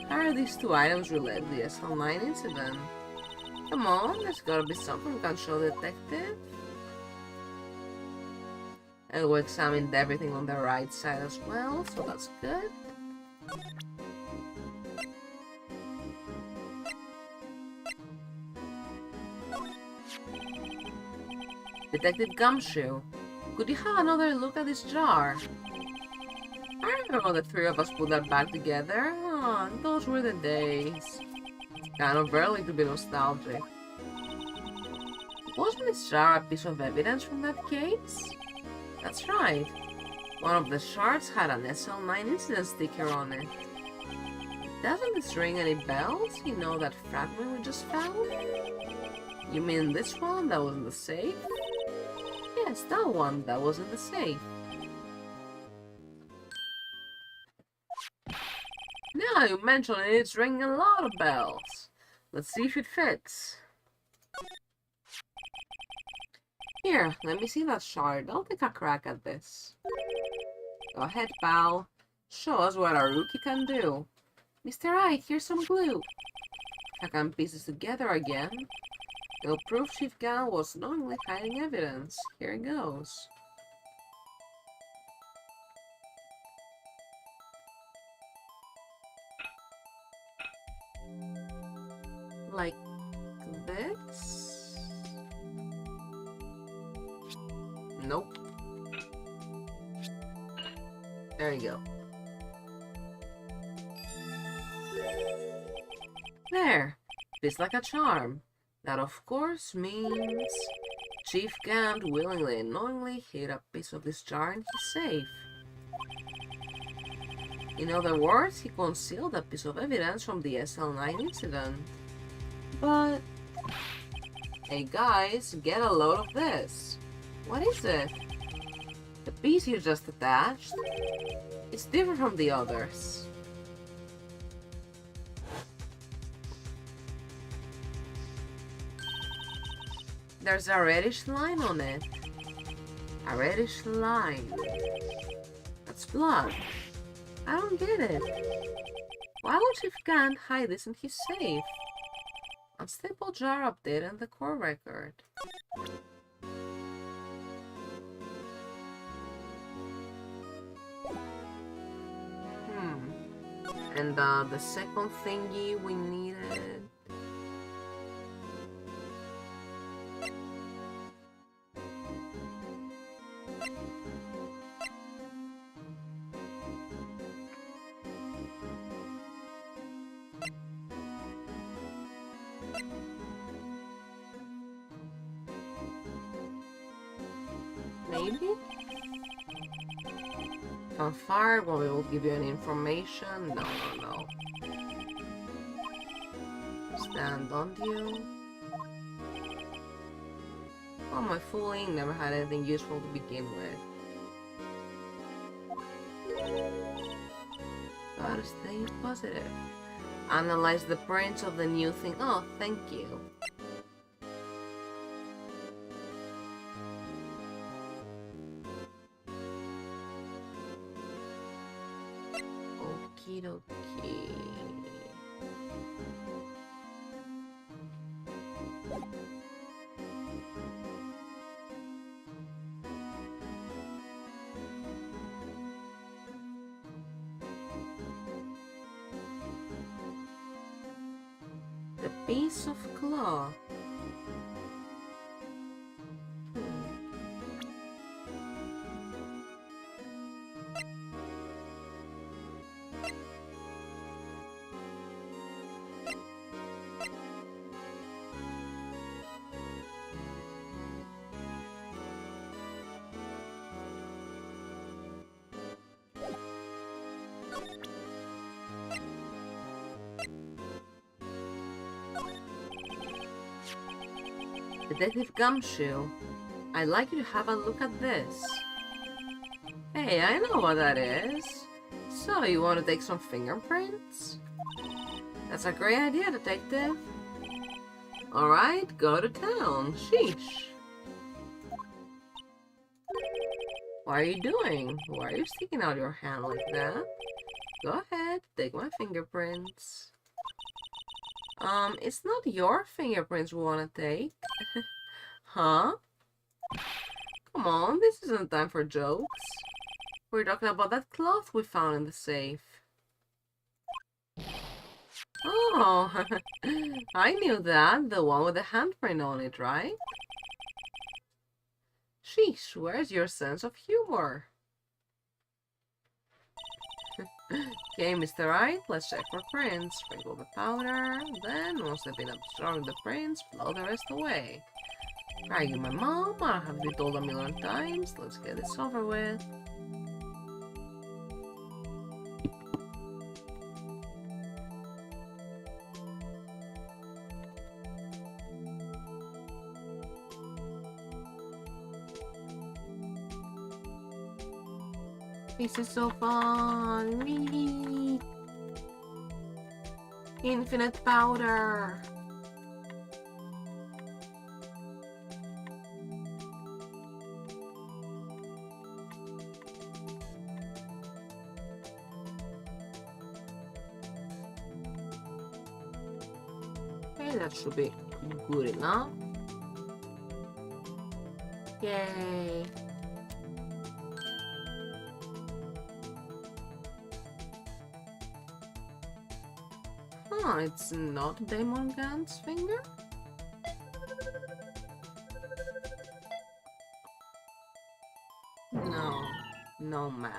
[SPEAKER 1] How are these two items related to the SL9 incident? Come on, there's gotta be something we can show the detective. And we examined everything on the right side as well, so that's good. Detective Gumshoe, could you have another look at this jar? I remember the three of us put that back together. Oh, those were the days. Kind of early to be nostalgic. Wasn't this jar a piece of evidence from that case? That's right. One of the shards had an SL9 incident sticker on it. Doesn't this ring any bells? You know that fragment we just found? You mean this one that was in the safe? Yes, that one that was in the safe. Now you mention it, it's ringing a lot of bells. Let's see if it fits. Here, let me see that shard. I'll take a crack at this. Go ahead, pal. Show us what a rookie can do. Mr. Wright, here's some glue. I can piece this together again. It'll prove Chief Gal was knowingly hiding evidence. Here it goes. Like this? Nope. There you go. There. Fits like a charm. That, of course, means Chief Gant willingly and knowingly hid a piece of this jar in his safe. In other words, he concealed a piece of evidence from the SL9 incident. But... hey guys, get a load of this. What is it? The piece you just attached? It's different from the others. There's a reddish line on it. A reddish line. That's blood. I don't get it. Why would Chief Gant hide this in his safe? Unstable jar update in the core record. And the second thingy we needed. Maybe? Fanfare, well, we will give you any information. No, no, no. Stand, don't you? Oh, my fooling never had anything useful to begin with. Gotta stay positive. Analyze the prints of the new thing. Oh, thank you. Okie dokie. The piece of claw. Detective Gumshoe, I'd like you to have a look at this. Hey, I know what that is. So, you want to take some fingerprints? That's a great idea, Detective. Alright, go to town. Sheesh. What are you doing? Why are you sticking out your hand like that? Go ahead, take my fingerprints. It's not your fingerprints we want to take. Huh? Come on, this isn't time for jokes. We're talking about that cloth we found in the safe. Oh, I knew that. The one with the handprint on it, right? Sheesh, where's your sense of humor? Okay, Mr. Wright, let's check for prints. Sprinkle the powder, then once they've been absorbing the prints, blow the rest away. Are you my mom? I have been told a million times. Let's get this over with. This is so fun! Whee! Infinite powder! Okay, that should be good enough. Yay! Huh, it's not Damon Gant's finger? No, no match.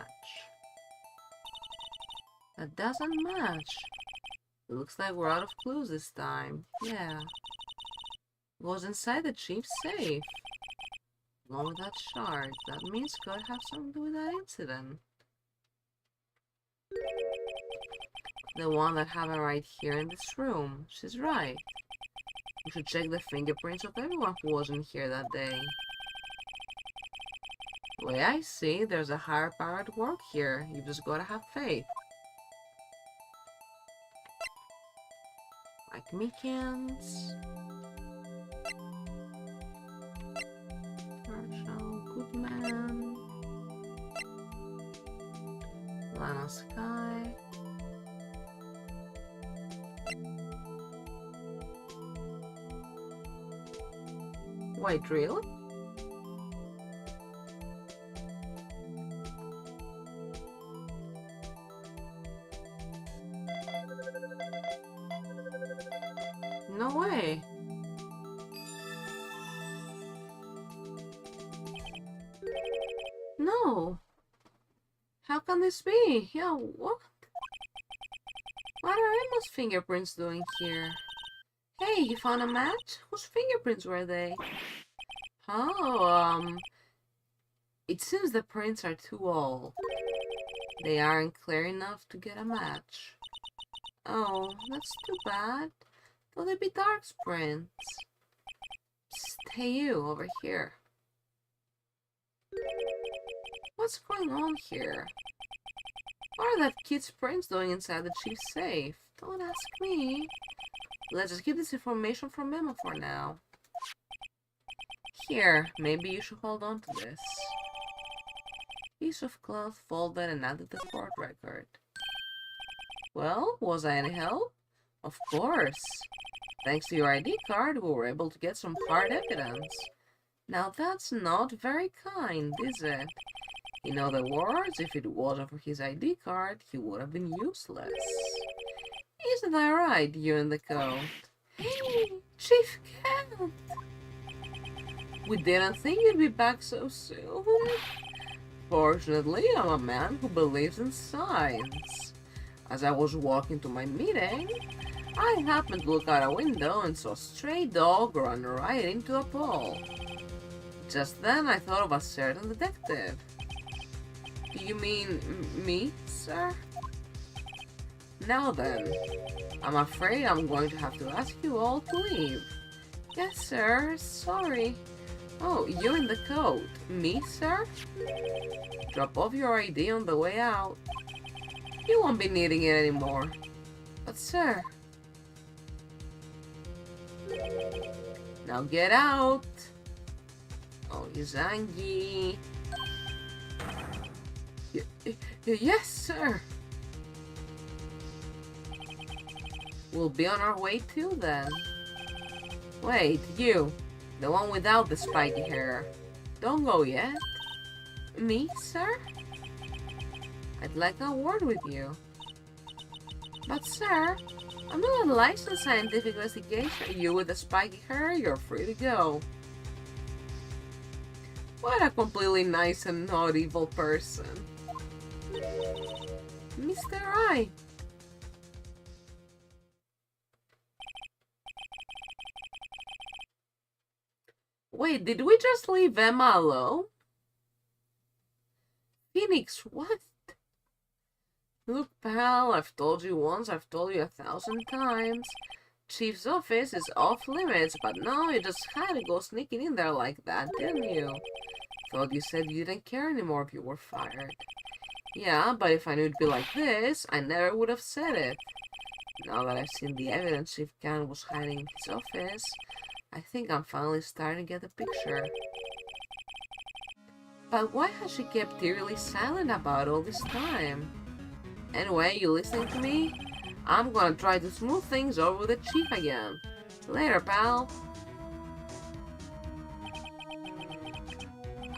[SPEAKER 1] That doesn't match. Looks like we're out of clues this time. Yeah. It was inside the chief's safe. Along with that shard. That means it could have something to do with that incident. The one that happened right here in this room. She's right. We should check the fingerprints of everyone who wasn't here that day. The way I see, there's a higher power at work here. You just gotta have faith. Mike Meekins. Marshall Goodman. Lana Sky. Wait, really? No way. No. How can this be? Yeah, what? What are Emma's fingerprints doing here? Hey, Hey, you found a match? Whose fingerprints were they? It seems the prints are too old. They aren't clear enough to get a match. Oh, that's too bad. Thought they'd be Dark's prints. Hey you, over here. What's going on here? What are that kid's prints doing inside the chief's safe? Don't ask me. Let's just keep this information from Emma for now. Here, maybe you should hold on to this. Piece of cloth folded and added to the court record. Well, was I any help? Of course. Thanks to your ID card, we were able to get some hard evidence. Now that's not very kind, is it? In other words, if it wasn't for his ID card, he would have been useless. Isn't that right, you in the coat? Hey, Chief Kent! We didn't think you'd be back so soon. Fortunately, I'm a man who believes in science. As I was walking to my meeting, I happened to look out a window and saw a stray dog run right into a pole. Just then, I thought of a certain detective. You mean me, sir? Now then, I'm afraid I'm going to have to ask you all to leave. Yes, sir. Sorry. Oh, you in the coat. Me, sir? Drop off your ID on the way out. You won't be needing it anymore. But, sir... Now get out. Oh, Izangi. Yes, sir. We'll be on our way too, then. Wait, you. The one without the spiky hair. Don't go yet. Me, sir? I'd like a word with you. But, sir, I'm not a licensed scientific investigation. You with the spiky hair, you're free to go. What a completely nice and not evil person. Mr. Wright. Wait, did we just leave Emma alone? Phoenix, what? Look, pal, I've told you once, I've told you 1,000 times. Chief's office is off limits, but now you just had to go sneaking in there like that, didn't you? Thought you said you didn't care anymore if you were fired. Yeah, but if I knew it'd be like this, I never would have said it. Now that I've seen the evidence Chief Khan was hiding in his office, I think I'm finally starting to get the picture. But why has she kept eerily silent about all this time? Anyway, you listening to me? I'm gonna try to smooth things over with the chief again. Later, pal.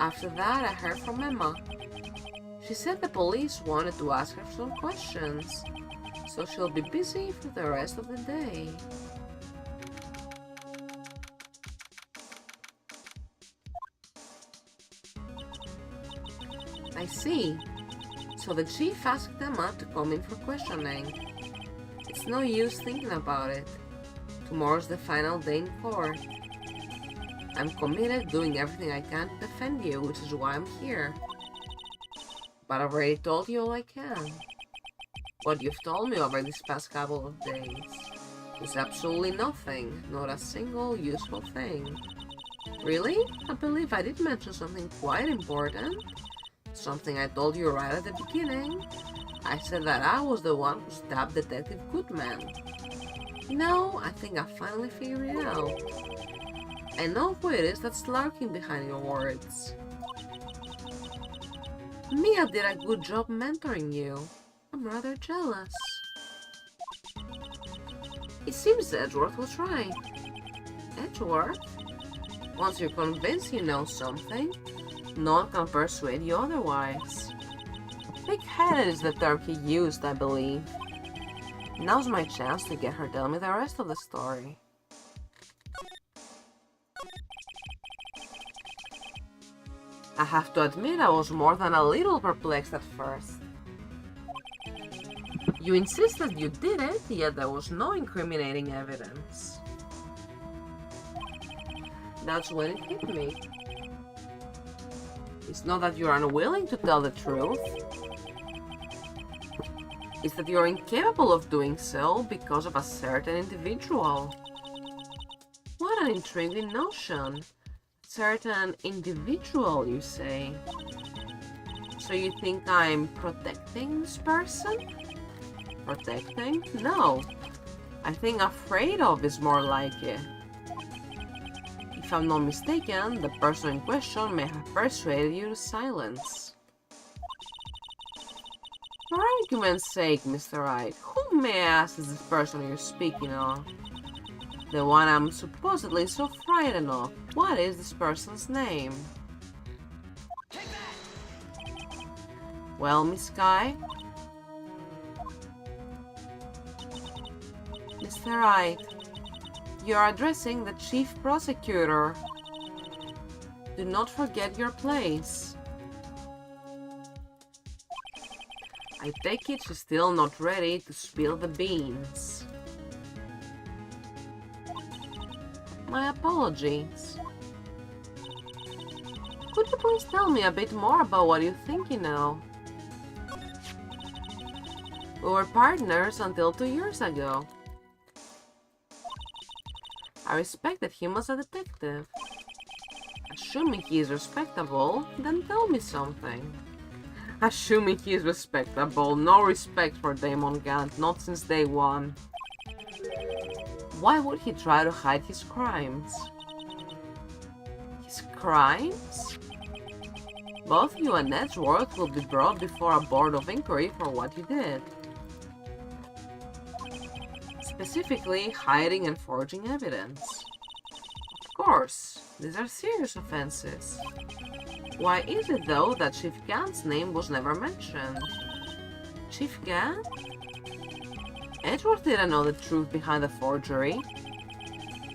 [SPEAKER 1] After that, I heard from Emma. She said the police wanted to ask her some questions, so she'll be busy for the rest of the day. I see. So the chief asked Emma to come in for questioning. It's no use thinking about it. Tomorrow's the final day in court. I'm committed doing everything I can to defend you, which is why I'm here. But I've already told you all I can. What you've told me over these past couple of days is absolutely nothing, not a single useful thing. Really? I believe I did mention something quite important. Something I told you right at the beginning. I said that I was the one who stabbed Detective Goodman. No, I think I finally figured it out. I know who it is that's lurking behind your words. Mia did a good job mentoring you. I'm rather jealous. It seems Edgeworth was right. Edgeworth? Once you're convinced you know something, no one can persuade you otherwise. Big-headed is the term he used, I believe. Now's my chance to get her to tell me the rest of the story. I have to admit I was more than a little perplexed at first. You insisted you did it, yet there was no incriminating evidence. That's when it hit me. It's not that you're unwilling to tell the truth. It's that you're incapable of doing so because of a certain individual. What an intriguing notion. Certain individual, you say. So you think I'm protecting this person? Protecting? No. I think afraid of is more like it. If I'm not mistaken, the person in question may have persuaded you to silence. For argument's sake, Mr. Wright, who may I ask is this person you're speaking of? The one I'm supposedly so frightened of. What is this person's name? Well, Miss Guy? Mr. Wright, you're addressing the Chief Prosecutor. Do not forget your place. I take it she's still not ready to spill the beans. My apologies. Could you please tell me a bit more about what you think you know? We were partners until 2 years ago. I respected him as a detective. Assuming he is respectable, then tell me something. Assuming he is respectable, no respect for Damon Gant, not since day one. Why would he try to hide his crimes? His crimes? Both you and Edgeworth will be brought before a board of inquiry for what you did. Specifically, hiding and forging evidence. Of course, these are serious offenses. Why is it, though, that Chief Gant's name was never mentioned? Chief Gant? Edgeworth didn't know the truth behind the forgery.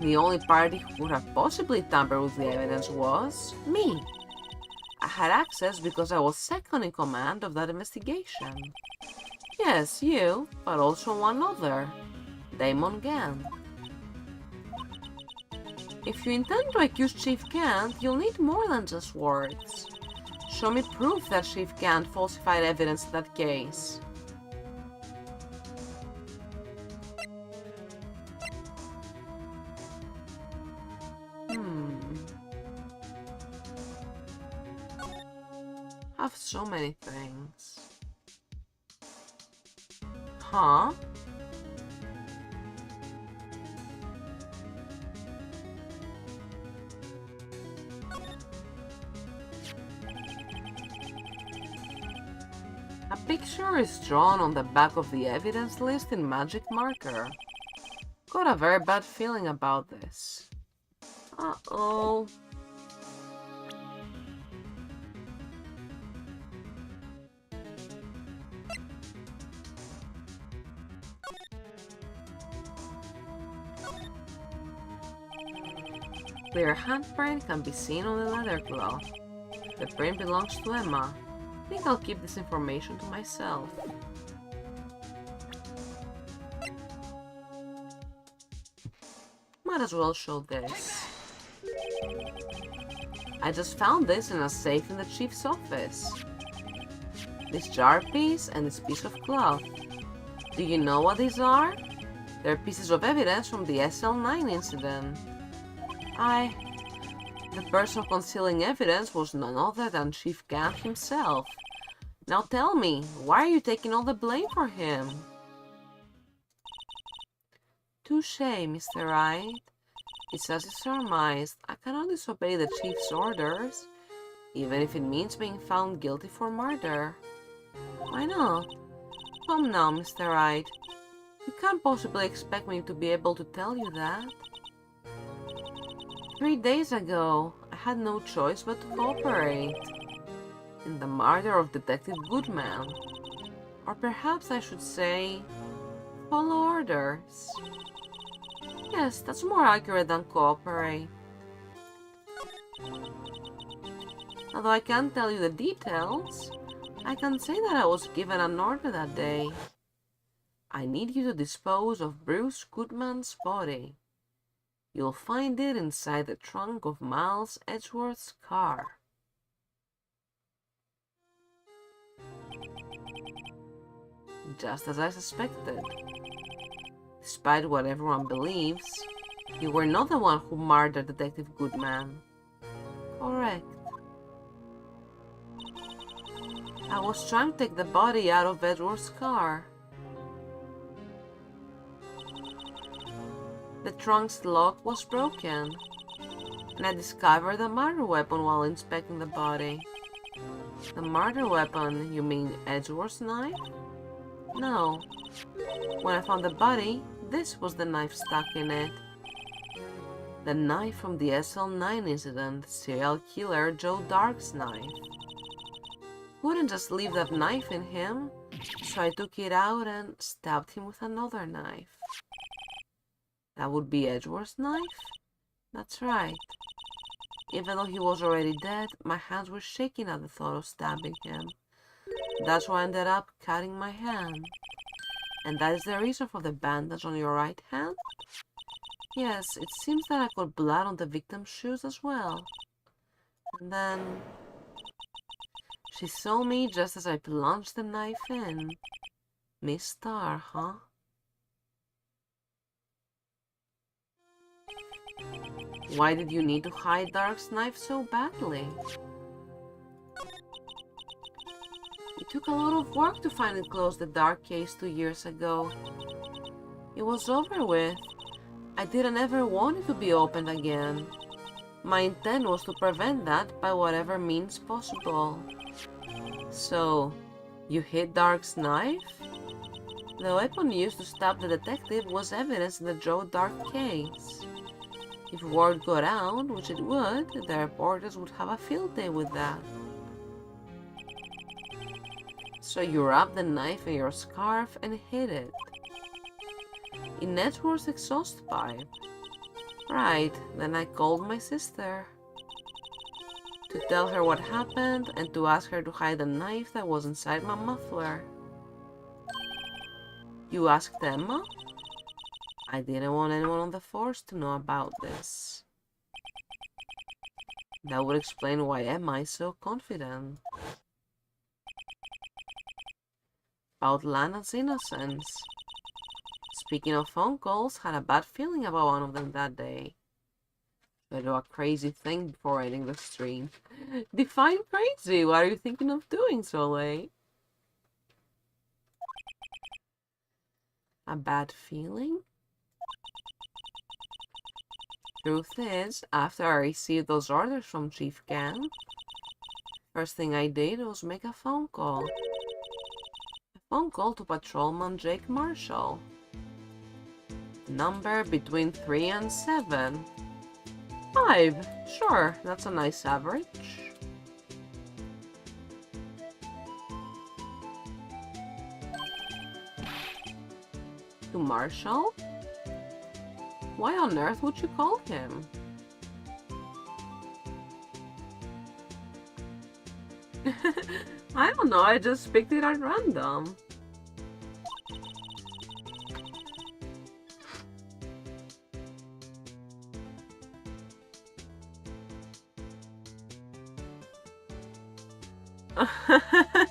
[SPEAKER 1] The only party who would have possibly tampered with the evidence was me. I had access because I was second in command of that investigation. Yes, you, but also one other, Damon Gant. If you intend to accuse Chief Gant, you'll need more than just words. Show me proof that Chief Gant falsified evidence in that case. I have so many things. Huh? A picture is drawn on the back of the evidence list in magic marker. Got a very bad feeling about this. Uh-oh. Clear handprint can be seen on the leather cloth. The print belongs to Emma. I think I'll keep this information to myself. Might as well show this. I just found this in a safe in the chief's office. This jar piece and this piece of cloth. Do you know what these are? They're pieces of evidence from the SL9 incident. The person concealing evidence was none other than Chief Gant himself. Now tell me, why are you taking all the blame for him? Touché, Mr. Wright. It's as you surmised. I cannot disobey the Chief's orders, even if it means being found guilty for murder. Why not? Come now, Mr. Wright. You can't possibly expect me to be able to tell you that. 3 days ago, I had no choice but to cooperate in the murder of Detective Goodman. Or perhaps I should say, follow orders. Yes, that's more accurate than cooperate. Although I can't tell you the details, I can say that I was given an order that day. I need you to dispose of Bruce Goodman's body. You'll find it inside the trunk of Miles Edgeworth's car. Just as I suspected. Despite what everyone believes, you were not the one who murdered Detective Goodman. Correct. I was trying to take the body out of Edgeworth's car. The trunk's lock was broken, and I discovered a murder weapon while inspecting the body. The murder weapon, you mean Edgeworth's knife? No. When I found the body, this was the knife stuck in it. The knife from the SL9 incident, serial killer Joe Dark's knife. Wouldn't just leave that knife in him, so I took it out and stabbed him with another knife. That would be Edgeworth's knife? That's right. Even though he was already dead, my hands were shaking at the thought of stabbing him. That's why I ended up cutting my hand. And that is the reason for the bandage on your right hand? Yes, it seems that I got blood on the victim's shoes as well. And then... she saw me just as I plunged the knife in. Miss Star, huh? Why did you need to hide Dark's knife so badly? It took a lot of work to finally close the Dark case 2 years ago. It was over with. I didn't ever want it to be opened again. My intent was to prevent that by whatever means possible. So, you hid Dark's knife? The weapon used to stab the detective was evidence in the Joe Dark case. If word got out, which it would, the reporters would have a field day with that. So you wrapped the knife in your scarf and hid it. In Edgeworth's exhaust pipe. Right, then I called my sister. To tell her what happened and to ask her to hide the knife that was inside my muffler. You asked Emma? I didn't want anyone on the force to know about this. That would explain why Emma is so confident. About Lana's innocence. Speaking of phone calls, had a bad feeling about one of them that day. I do a crazy thing before ending the stream. Define crazy, what are you thinking of doing so late? A bad feeling? Truth is, after I received those orders from Chief Gang, first thing I did was make a phone call. A phone call to Patrolman Jake Marshall. Number between 3 and 7. 5. Sure, that's a nice average. To Marshall? Why on earth would you call him? I don't know, I just picked it at random.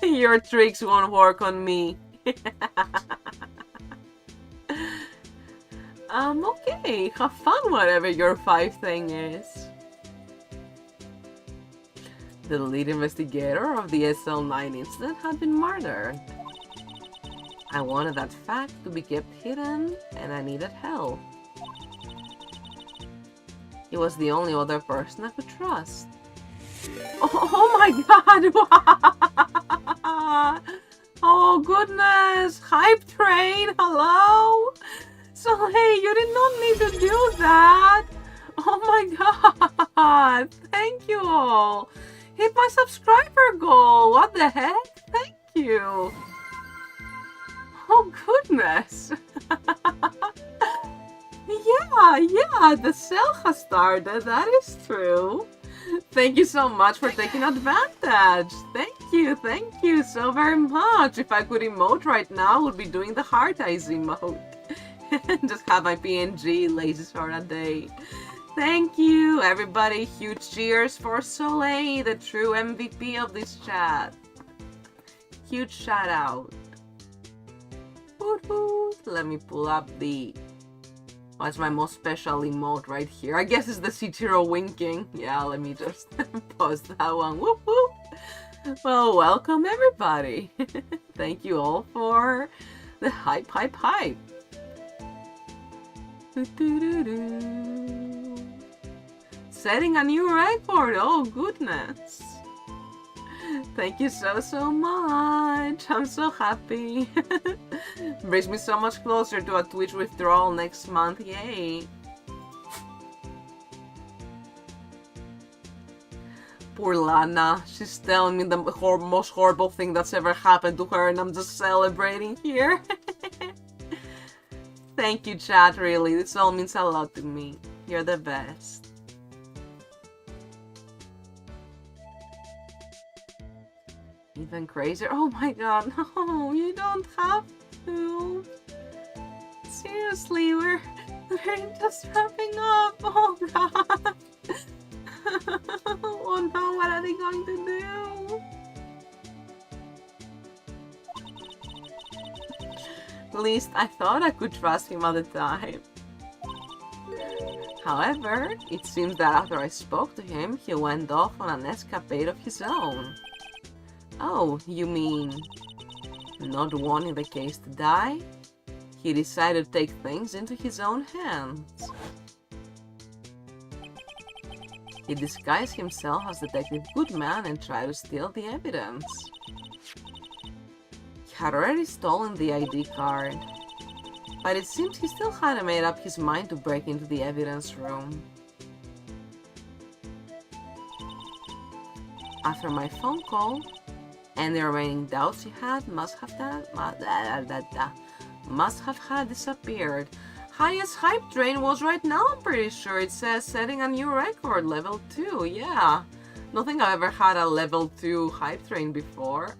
[SPEAKER 1] Your tricks won't work on me. Okay, have fun whatever your 5 thing is. The lead investigator of the SL9 incident had been murdered. I wanted that fact to be kept hidden, and I needed help. He was the only other person I could trust. Oh my god! Oh goodness! Hype train, hello? So hey, you did not need to do that! Oh my god! Thank you all! Hit my subscriber goal! What the heck? Thank you! Oh goodness! Yeah, the sale has started, that is true. Thank you so much for taking advantage. Thank you so very much. If I could emote right now, I would be doing the heart eyes emote. Just have my PNG lazy for a day. Thank you, everybody. Huge cheers for Soleil, the true MVP of this chat. Huge shout out. Let me pull up the... What's my most special emote right here? I guess it's the Shichiro winking. Yeah, let me just post that one. Whoop whoop. Well, welcome everybody. Thank you all for the hype. Setting a new record. Oh, goodness. Thank you so much. I'm so happy. Brings me so much closer to a Twitch withdrawal next month. Yay. Poor Lana. She's telling me the most horrible thing that's ever happened to her, and I'm just celebrating here. Thank you, chat, really. This all means a lot to me. You're the best. Even crazier. Oh my god, no, you don't have to. Seriously, we're just wrapping up. Oh god. Oh no, what are they going to do? At least I thought I could trust him at the time. However, it seems that after I spoke to him, he went off on an escapade of his own. Oh, you mean not wanting the case to die? He decided to take things into his own hands. He disguised himself as Detective Goodman and tried to steal the evidence. He had already stolen the ID card, but it seems he still hadn't made up his mind to break into the evidence room. After my phone call, and the remaining doubts he had must have had disappeared. Highest hype train was right now, I'm pretty sure. It says setting a new record, level 2, yeah. Don't think I've ever had a level 2 hype train before.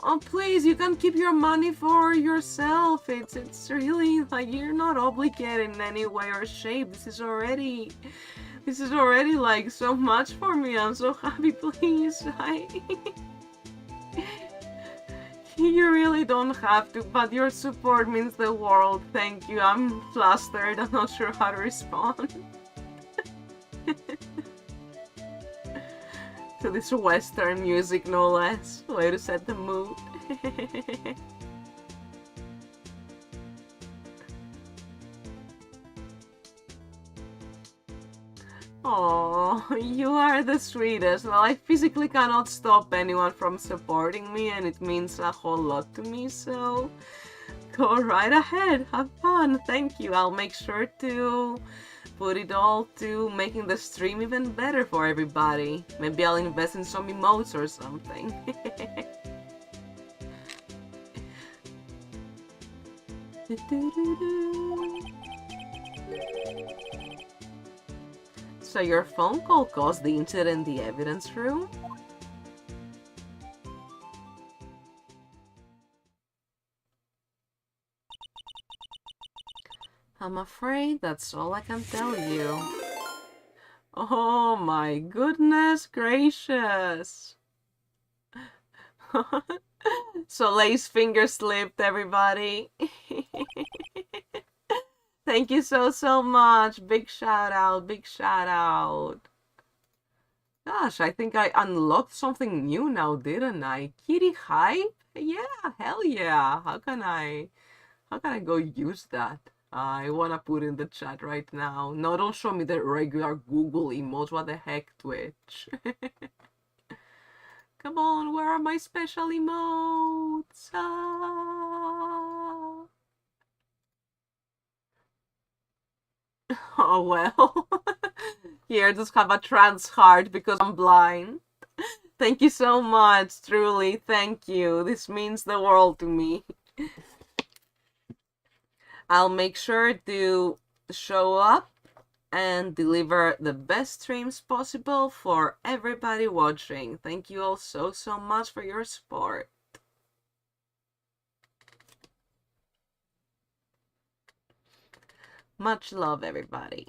[SPEAKER 1] Oh, please, you can keep your money for yourself. It's really, like, you're not obligated in any way or shape. This is already like so much for me. I'm so happy, please. You really don't have to, but your support means the world. Thank you. I'm flustered. I'm not sure how to respond. To this Western music, no less. Way to set the mood. Oh, you are the sweetest. Well, I physically cannot stop anyone from supporting me, and it means a whole lot to me, so go right ahead. Have fun. Thank you. I'll make sure to put it all to making the stream even better for everybody. Maybe I'll invest in some emotes or something. So your phone call caused the incident in the evidence room? I'm afraid that's all I can tell you. Oh my goodness gracious. Soleil's finger slipped, everybody. Thank you so much. Big shout out, big shout out. Gosh, I think I unlocked something new now, didn't I? Kitty hype? Yeah, hell yeah. How can I go use that? I wanna put in the chat right now. No, don't show me the regular Google emotes. What the heck, Twitch? Come on, where are my special emotes? Ah. Oh well. Here, just have a trans heart because I'm blind. Thank you so much, truly. Thank you. This means the world to me. I'll make sure to show up and deliver the best streams possible for everybody watching. Thank you all so much for your support. Much love, everybody.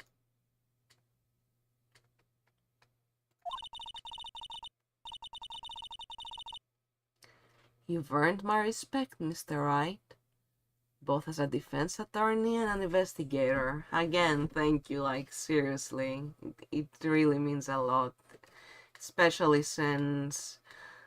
[SPEAKER 1] You've earned my respect, Mr. Wright, both as a defense attorney and an investigator. Again, thank you, like, seriously. It really means a lot. Especially since,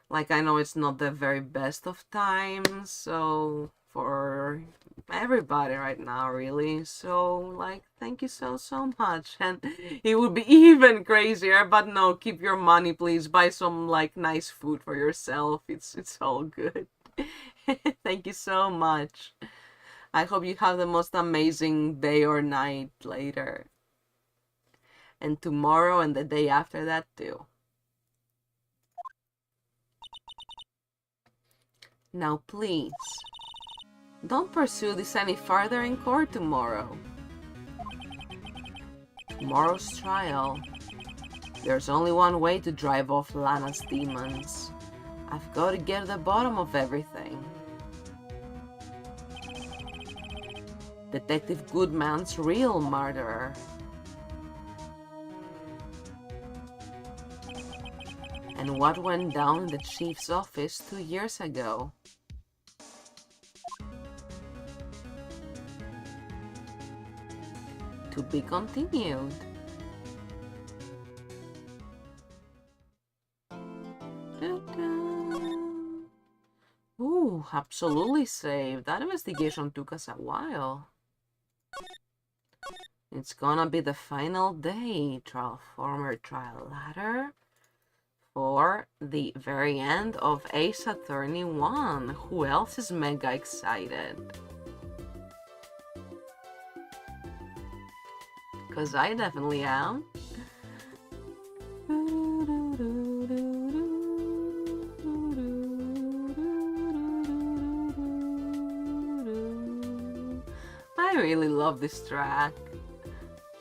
[SPEAKER 1] like, I know it's not the very best of times, so for everybody right now, really. So, like, thank you so much. And it would be even crazier, but no, keep your money, please. Buy some, like, nice food for yourself. It's all good. Thank you so much. I hope you have the most amazing day or night later. And tomorrow and the day after that, too. Now, please, don't pursue this any farther in court tomorrow. Tomorrow's trial. There's only one way to drive off Lana's demons. I've got to get to the bottom of everything. Detective Goodman's real murderer. And what went down in the chief's office 2 years ago. To be continued. Ooh, absolutely saved. That investigation took us a while. It's gonna be the final day, former trial ladder, for the very end of Ace Attorney 1. Who else is mega excited? Because I definitely am. I really love this track.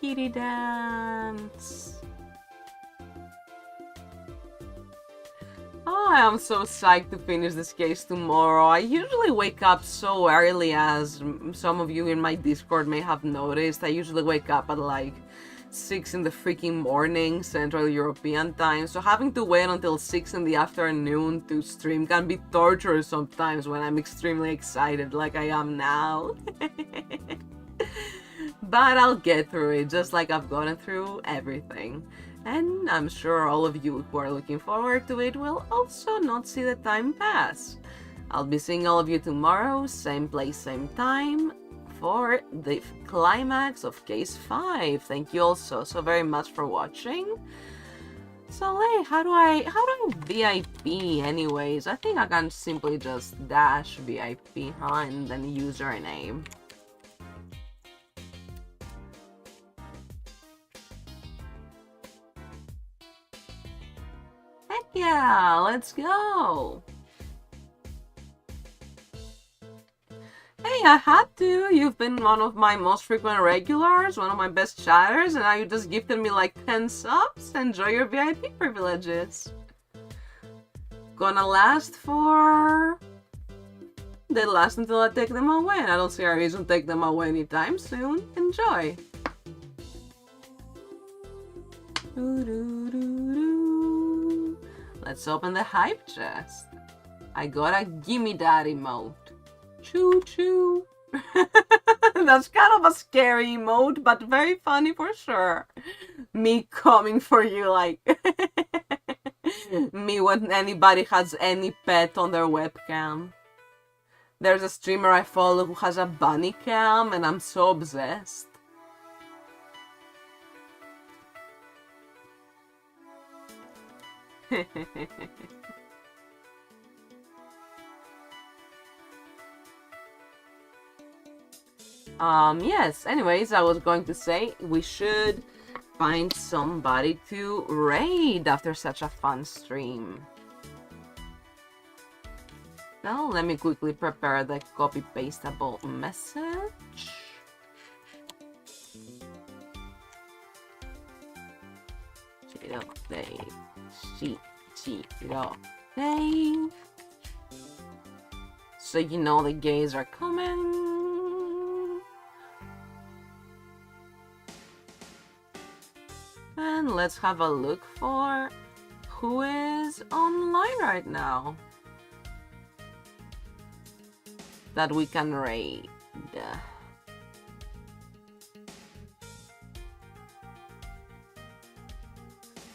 [SPEAKER 1] Kitty dance. Oh, I am so psyched to finish this case tomorrow. I usually wake up so early, as some of you in my Discord may have noticed. I usually wake up at like 6 in the freaking morning, Central European time. So having to wait until 6 in the afternoon to stream can be torturous sometimes when I'm extremely excited like I am now. But I'll get through it, just like I've gotten through everything. And I'm sure all of you who are looking forward to it will also not see the time pass. I'll be seeing all of you tomorrow, same place, same time, for the climax of Case 5. Thank you all so very much for watching. So, hey, how do I VIP anyways? I think I can simply just dash VIP, huh, and then username. Heck yeah, let's go! Hey, I had to! You've been one of my most frequent regulars, one of my best chatters, and now you just gifted me like 10 subs? Enjoy your VIP privileges! Gonna last for... They last until I take them away, and I don't see a reason to take them away anytime soon. Enjoy! Let's open the hype chest. I got a gimme that emote. Choo choo. That's kind of a scary emote, but very funny for sure. Me coming for you like... Me when anybody has any pet on their webcam. There's a streamer I follow who has a bunny cam, and I'm so obsessed. Yes, anyways, I was going to say we should find somebody to raid after such a fun stream. Now, let me quickly prepare the copy-pastable message. So you know the gays are coming. let's have a look for who is online right now that we can raid.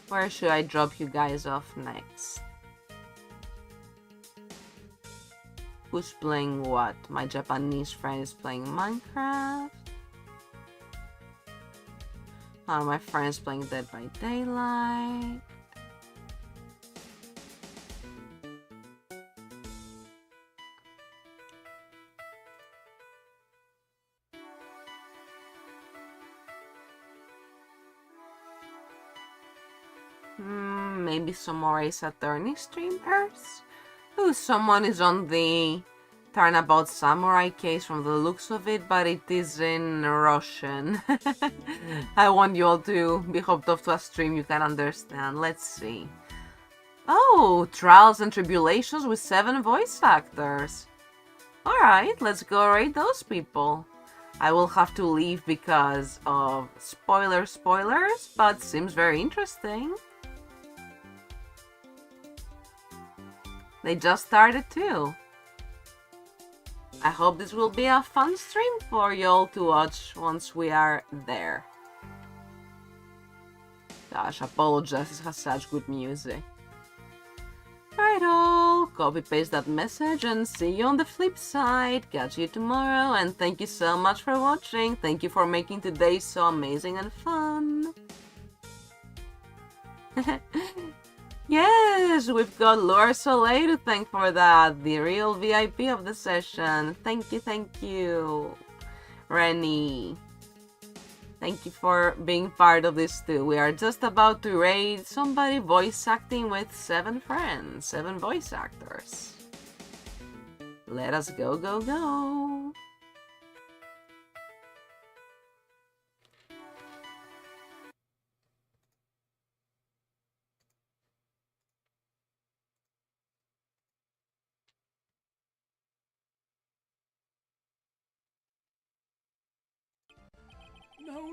[SPEAKER 1] Where should I drop you guys off next? Who's playing what? My Japanese friend is playing Minecraft. My friend's playing Dead by Daylight. Maybe some more Ace Attorney streamers? Ooh, someone is on the Turnabout Samurai case from the looks of it, but it is in Russian. I want you all to be hooked up to a stream you can understand. Let's see. Oh, Trials and Tribulations with 7 voice actors. Alright, let's go raid those people. I will have to leave because of spoilers, but seems very interesting. They just started too. I hope this will be a fun stream for y'all to watch once we are there. Gosh, Apollo Justice has such good music. Right all, copy paste that message and see you on the flip side. Catch you tomorrow and thank you so much for watching. Thank you for making today so amazing and fun. Yes, we've got Laura Soleil to thank for that, the real VIP of the session. Thank you. Rennie. Thank you for being part of this too. We are just about to raid somebody voice acting with 7 friends, 7 voice actors. Let us go, go, go.
[SPEAKER 2] No.